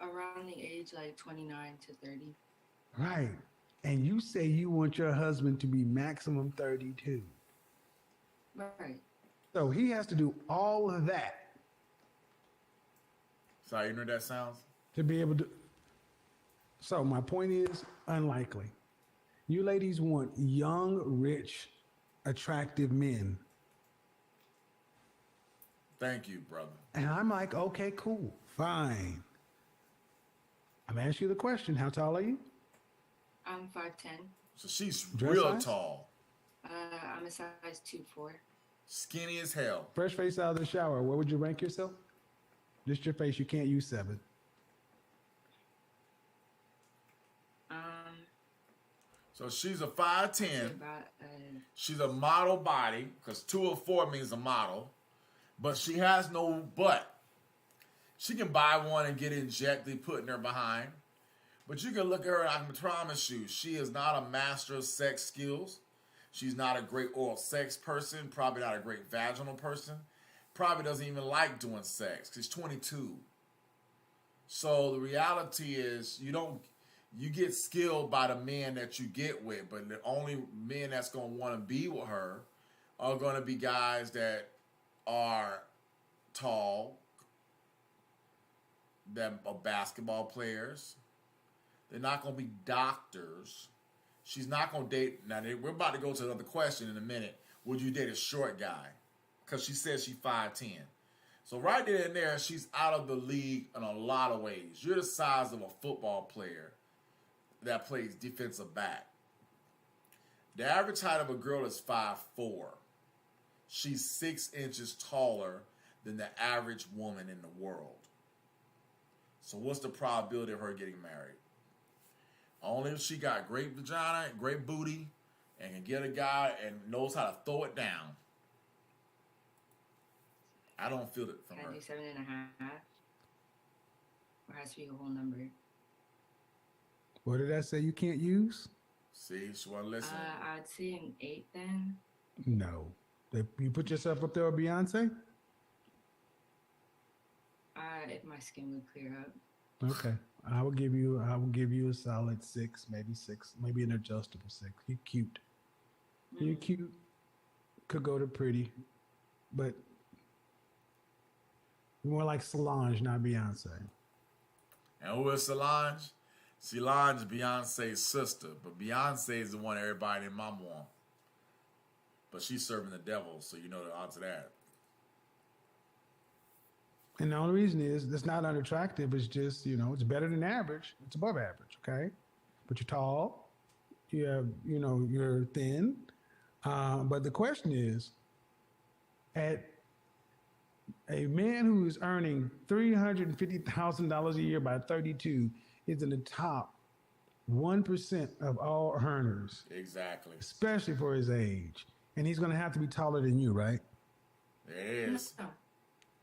Around the age like 29 to 30. Right. And you say you want your husband to be maximum 32. Right. So he has to do all of that So how ignorant that sounds? to be able to. So my point is unlikely. You ladies want young, rich, attractive men. Thank you, brother. And I'm like, okay, cool, fine. I'm asking you the question, how tall are you? I'm 5'10". So she's Dress real size? tall. I'm a size 2'4". Skinny as hell. Fresh face out of the shower, where would you rank yourself? Just your face, you can't use 7. So she's a 5'10". About, She's a model body, because 204 means a model. But she has no butt. She can buy one and get it injected, put in her behind. But you can look at her, and I can promise you, she is not a master of sex skills. She's not a great oral sex person, probably not a great vaginal person. Probably doesn't even like doing sex. She's 22. So the reality is you get skilled by the men that you get with, but the only men that's going to want to be with her are going to be guys that are tall, that are basketball players. They're not going to be doctors. She's not going to date. Now, we're about to go to another question in a minute. Would you date a short guy? Because she says she's 5'10". So right there and there, she's out of the league in a lot of ways. You're the size of a football player that plays defensive back. The average height of a girl is 5'4". She's 6 inches taller than the average woman in the world. So what's the probability of her getting married? Only if she got great vagina, great booty, and can get a guy and knows how to throw it down. I don't feel it from Can her. I do 7.5? Or has to be a whole number? What did I say you can't use? See, she wasn't listening. I'd say an 8 then. No. You put yourself up there with Beyonce? If my skin would clear up. Okay. I will give you a solid 6, maybe an adjustable 6. You're cute. You're cute. Could go to pretty, but more like Solange, not Beyonce. And who is Solange? Solange is Beyonce's sister, but Beyonce is the one everybody in mom want. But she's serving the devil, so you know the odds of that. And the only reason is it's not unattractive. It's just, it's better than average. It's above average, okay? But you're tall. You have, you're thin. But the question is, at a man who is earning $350,000 a year by 32 is in the top 1% of all earners. Exactly. Especially for his age. And he's going to have to be taller than you, right? There it is.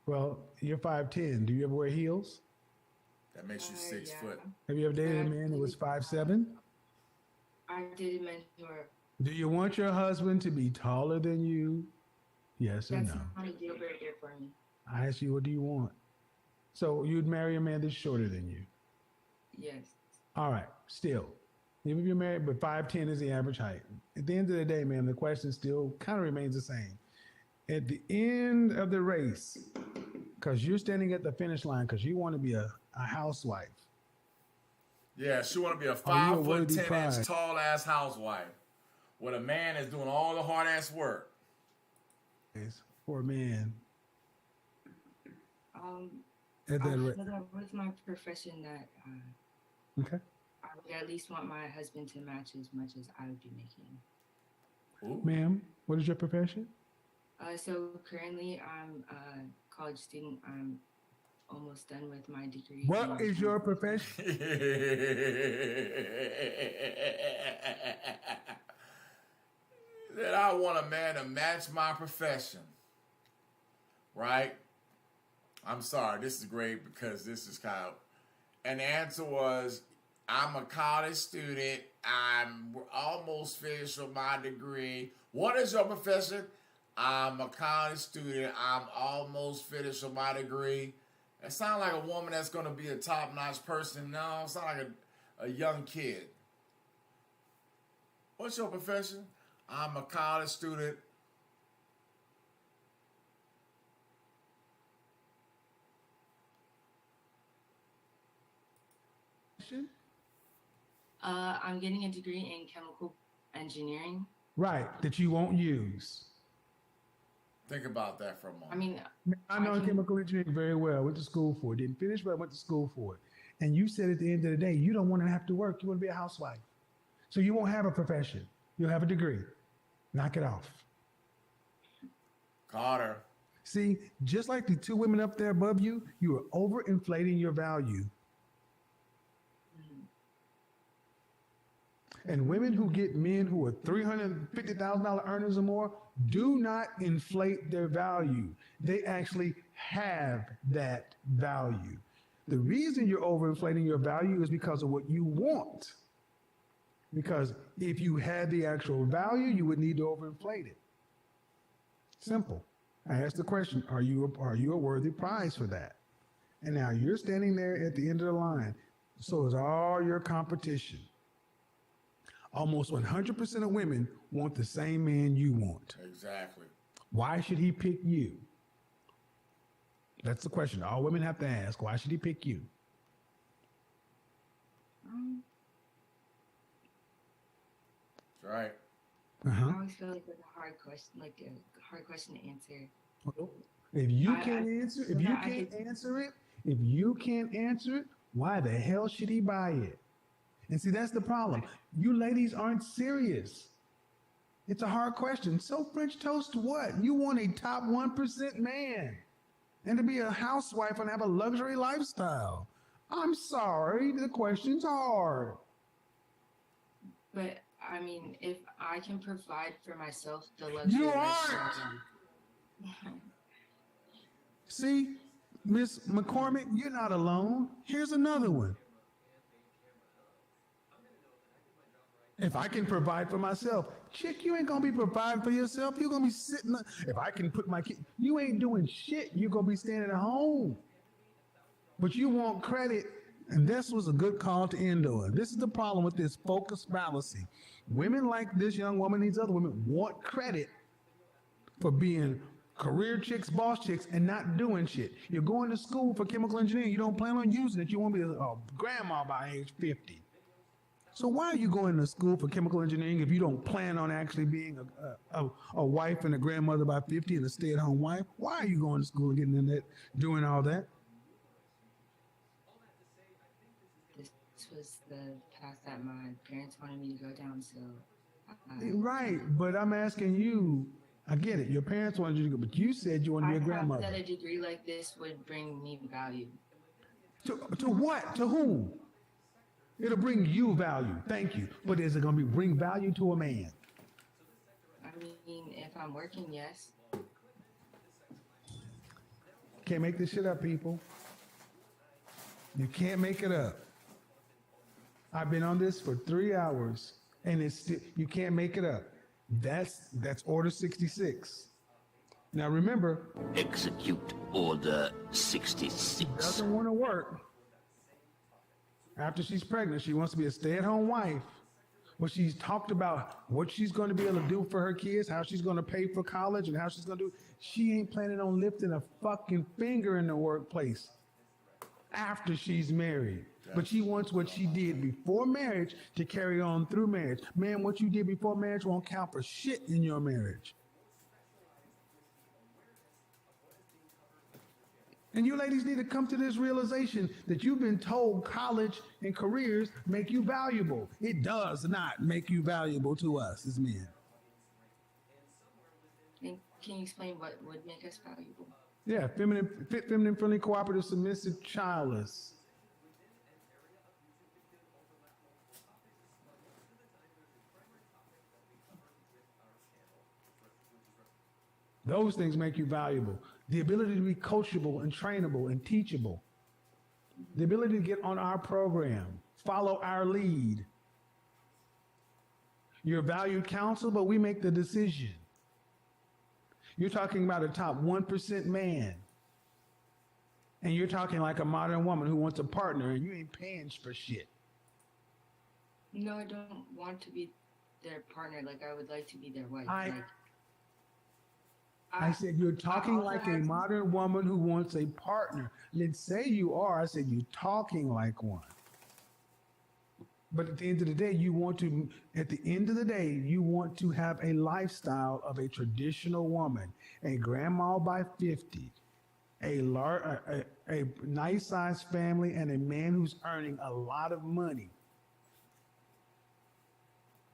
Well, you're 5'10". Do you ever wear heels? That makes you 6 foot. Have you ever dated a man that was 5'7"? I dated men who were. Do you want your husband to be taller than you? Yes or That's no? not a deal breaker for me. I asked you, what do you want? So you'd marry a man that's shorter than you. Yes. All right, still. Even if you're married, but 5'10" is the average height. At the end of the day, man, the question still kind of remains the same. At the end of the race, because you're standing at the finish line because you want to be a housewife. Yeah, she want to be a Are you a 5'10" worthy prize? inch tall ass housewife with a man that's doing all the hard ass work. For a man. At I that feel rate. that with my profession that Okay. I would at least want my husband to match as much as I would be making. Ma'am, what is your profession? So currently I'm a college student. I'm almost done with my degree. What is your profession? That I want a man to match my profession. Right? I'm sorry, this is great because this is kind of... And the answer was, I'm a college student. I'm almost finished with my degree. What is your profession? I'm a college student. I'm almost finished with my degree. It sounds like a woman that's going to be a top-notch person. No, it sounds like a young kid. What's your profession? I'm a college student. I'm getting a degree in chemical engineering. Right, that you won't use. Think about that for a moment. I mean, I know chemical engineering very well. I went to school for it. Didn't finish, but I went to school for it. And you said at the end of the day, you don't want to have to work. You want to be a housewife. So you won't have a profession. You'll have a degree. Knock it off. Carter. See, just like the two women up there above you, you are overinflating your value. And women who get men who are $350,000 earners or more do not inflate their value. They actually have that value. The reason you're overinflating your value is because of what you want. Because if you had the actual value, you would need to overinflate it. Simple. I asked the question, are you a worthy prize for that? And now you're standing there at the end of the line. So is all your competition. Almost 100% of women want the same man you want. Exactly. Why should he pick you? That's the question all women have to ask. Why should he pick you? That's right. I always feel like it's a hard question to answer. If you can't answer, if you can't answer it, why the hell should he buy it? And see, that's the problem. You ladies aren't serious. It's a hard question. So French toast what? You want a top 1% man and to be a housewife and have a luxury lifestyle. I'm sorry, the question's hard. But I mean, if I can provide for myself the luxury You lifestyle. See, Miss McCormick, you're not alone. Here's another one. If I can provide for myself, chick, you ain't gonna be providing for yourself. You're gonna be sitting. If I can put my kid, you ain't doing shit. You're gonna be staying at home. But you want credit, and this was a good call to end on. This is the problem with this focus fallacy. Women like this young woman, these other women, want credit for being career chicks, boss chicks, and not doing shit. You're going to school for chemical engineering. You don't plan on using it. You won't be a grandma by age 50. So why are you going to school for chemical engineering if you don't plan on actually being a wife and a grandmother by 50 and a stay-at-home wife? Why are you going to school and getting in that, doing all that? This was the path that my parents wanted me to go down, so. Right, but I'm asking you, I get it. Your parents wanted you to go, but you said you want to be a grandmother. That a degree like this would bring me value. To what? To whom? It'll bring you value. Thank you. But is it going to bring value to a man? I mean, if I'm working, yes. Can't make this shit up, people. You can't make it up. I've been on this for 3 hours, and it's still, you can't make it up. That's Order 66. Now remember, Execute Order 66. Doesn't want to work. After she's pregnant, she wants to be a stay-at-home wife. Well, she's talked about what she's going to be able to do for her kids, how she's going to pay for college, and how she's going to do. She ain't planning on lifting a fucking finger in the workplace after she's married. But she wants what she did before marriage to carry on through marriage. Man, what you did before marriage won't count for shit in your marriage. And you ladies need to come to this realization that you've been told college and careers make you valuable. It does not make you valuable to us as men. And can you explain what would make us valuable? Yeah, feminine, friendly, cooperative, submissive, childless. Those things make you valuable. The ability to be coachable and trainable and teachable. The ability to get on our program, follow our lead. You're a valued counsel, but we make the decision. You're talking about a top 1% man. And you're talking like a modern woman who wants a partner and you ain't paying for shit. No, I don't want to be their partner. Like, I would like to be their wife. I said, you're talking like a modern woman who wants a partner. I didn't say you are. I said, you're talking like one. But at the end of the day, you want to have a lifestyle of a traditional woman, a grandma by 50, a nice sized family, and a man who's earning a lot of money.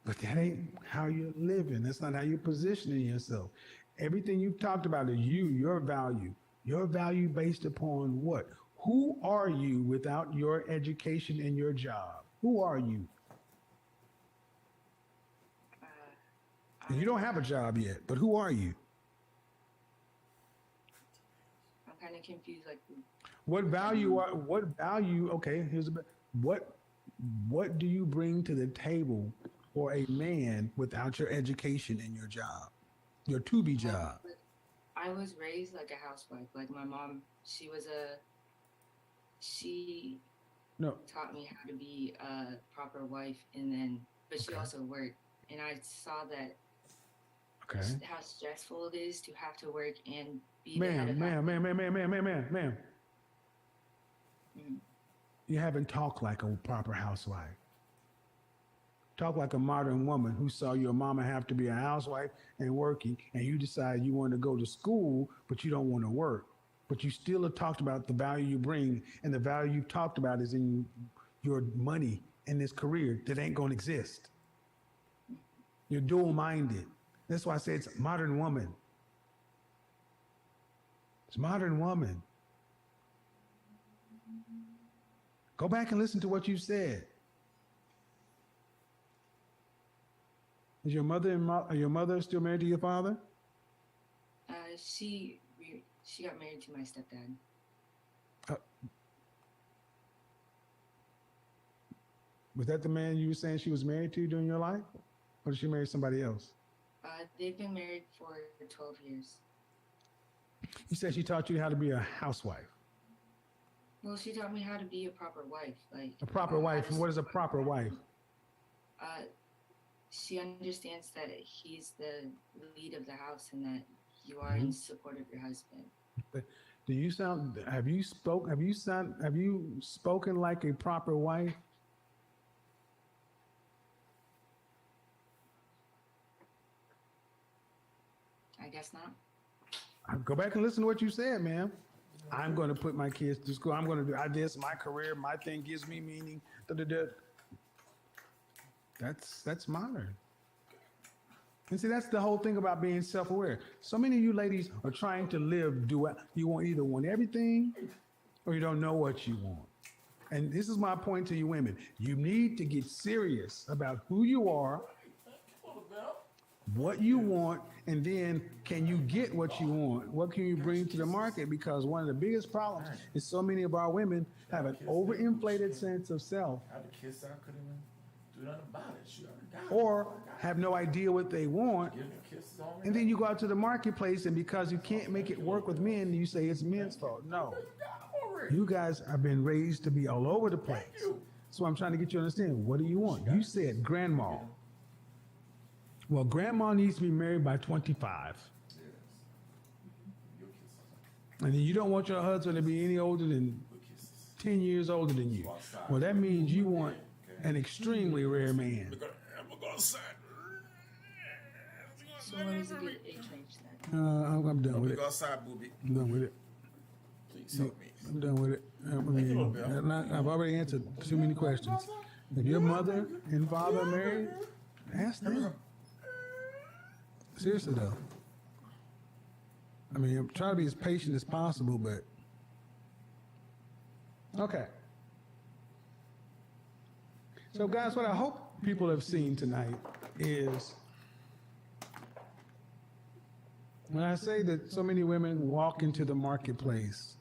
But that ain't how you're living. That's not how you're positioning yourself. Everything you've talked about is your value. Your value based upon what? Who are you without your education and your job? Who are you? And you don't have a job yet, but who are you? I'm kind of confused. Like, what value? Okay, what do you bring to the table for a man without your education and your job, your to-be job? I was raised like a housewife. Like, my mom, she taught me how to be a proper wife, but she also worked. And I saw that how stressful it is to have to work and be Ma'am. You haven't talked like a proper housewife. Talk like a modern woman who saw your mama have to be a housewife and working, and you decide you want to go to school, but you don't want to work. But you still have talked about the value you bring, and the value you've talked about is in your money and this career that ain't going to exist. You're dual-minded. That's why I say it's a modern woman. It's modern woman. Go back and listen to what you said. Is your mother still married to your father? She got married to my stepdad. Was that the man you were saying she was married to during your life? Or did she marry somebody else? They've been married for 12 years. You said she taught you how to be a housewife. Well, she taught me how to be a proper wife. Like A proper wife. What is a proper wife? She understands that he's the lead of the house and that you are in support of your husband. Do you sound? Have you spoken like a proper wife? I guess not. Go back and listen to what you said, ma'am. I'm going to put my kids to school. I'm going to do this. My career, my thing gives me meaning. That's modern. And see, that's the whole thing about being self-aware. So many of you ladies are trying to live dual. You want everything, or you don't know what you want. And this is my point to you women. You need to get serious about who you are, what you want, and then can you get what you want? What can you bring to the market? Because one of the biggest problems is so many of our women have an overinflated sense of self, I had a kiss, I couldn't even do nothing about it. She already got it. or have no idea what they want. Give me kisses on me. And then you go out to the marketplace, and because you can't make it work with men, you say it's men's fault. No. You guys have been raised to be all over the place. So I'm trying to get you to understand, what do you want? You said grandma. Well, grandma needs to be married by 25. And then you don't want your husband to be any older than 10 years older than you. Well, that means you want an extremely rare man. So what is a good age range then? I'm done with it. Go outside, booby. I'm done with it. Please help me. I'm done with it. I've already answered too many questions. If your mother and father are married, ask them. Seriously though. I mean, I'm trying to be as patient as possible, but okay. So guys, what I hope people have seen tonight is when I say that so many women walk into the marketplace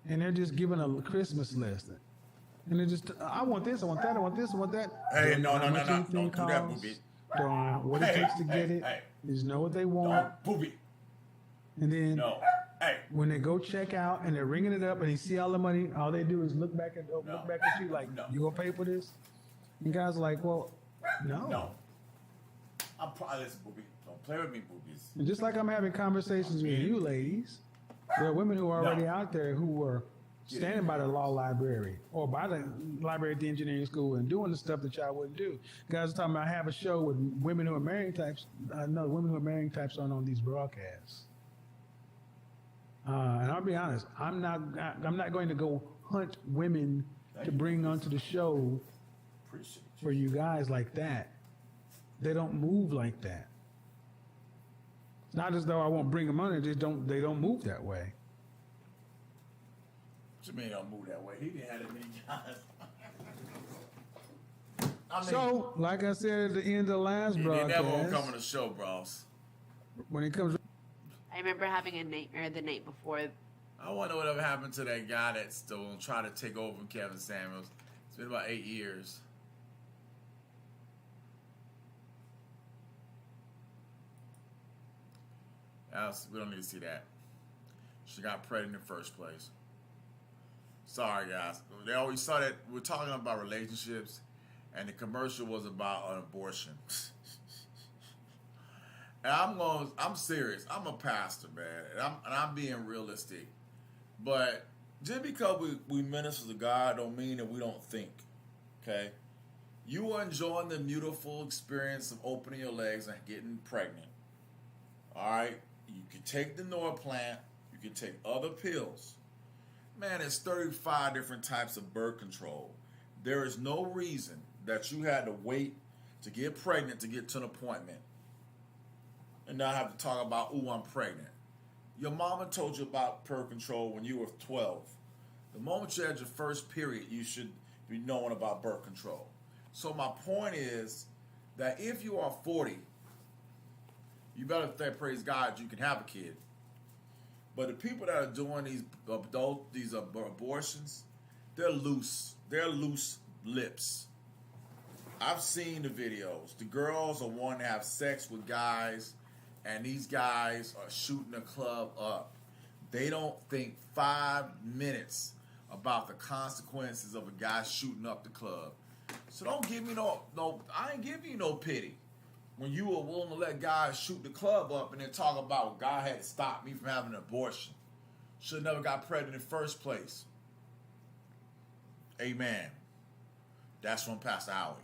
and they're just given a Christmas list. And they're just, I want this, I want that, I want this, I want that. Hey, no. Don't Don't do that, booby. Don't know what it takes to get it. Just know what they want. Booby. And then No. Hey. when they go check out and they're ringing it up and they see all the money, all they do is look back at you like, you gonna pay for this? And guys are like, well, no. No. Listen, booby. Don't play with me, boobies. And just like I'm having conversations with you ladies, there are women who are already out there who are standing by the law library or by the library at the engineering school and doing the stuff that y'all wouldn't do. Guys are talking about I have a show with women who are marrying types. No, women who are marrying types aren't on these broadcasts. And I'll be honest, I'm not going to go hunt women to bring onto the show for you guys like that. They don't move like that. It's not as though I won't bring them on, they don't move that way. What you mean don't move that way? He didn't have that many guys. So, like I said at the end of the last They broadcast, never won't come on the show, bros. when it comes, I remember having a nightmare the night before. I wonder whatever happened to that guy that's still trying to take over from Kevin Samuels. It's been about 8 years. We don't need to see that. She got pregnant in the first place. Sorry, guys. They always saw that we're talking about relationships, and the commercial was about an abortion. And I'm serious. I'm a pastor, man, and I'm being realistic. But just because we minister to God don't mean that we don't think. Okay? You are enjoying the beautiful experience of opening your legs and getting pregnant. All right? You can take the Norplant. You can take other pills. Man, there's 35 different types of birth control. There is no reason that you had to wait to get pregnant to get to an appointment and not have to talk about, ooh, I'm pregnant. Your mama told you about birth control when you were 12. The moment you had your first period, you should be knowing about birth control. So my point is, that if you are 40, you better say, praise God, you can have a kid. But the people that are doing these abortions, they're loose. They're loose lips. I've seen the videos. The girls are wanting to have sex with guys, and these guys are shooting the club up. They don't think 5 minutes about the consequences of a guy shooting up the club. So don't give me no. I ain't giving you no pity. When you were willing to let guys shoot the club up and then talk about God had to stop me from having an abortion. Should have never got pregnant in the first place. Amen. That's from Pastor Howie.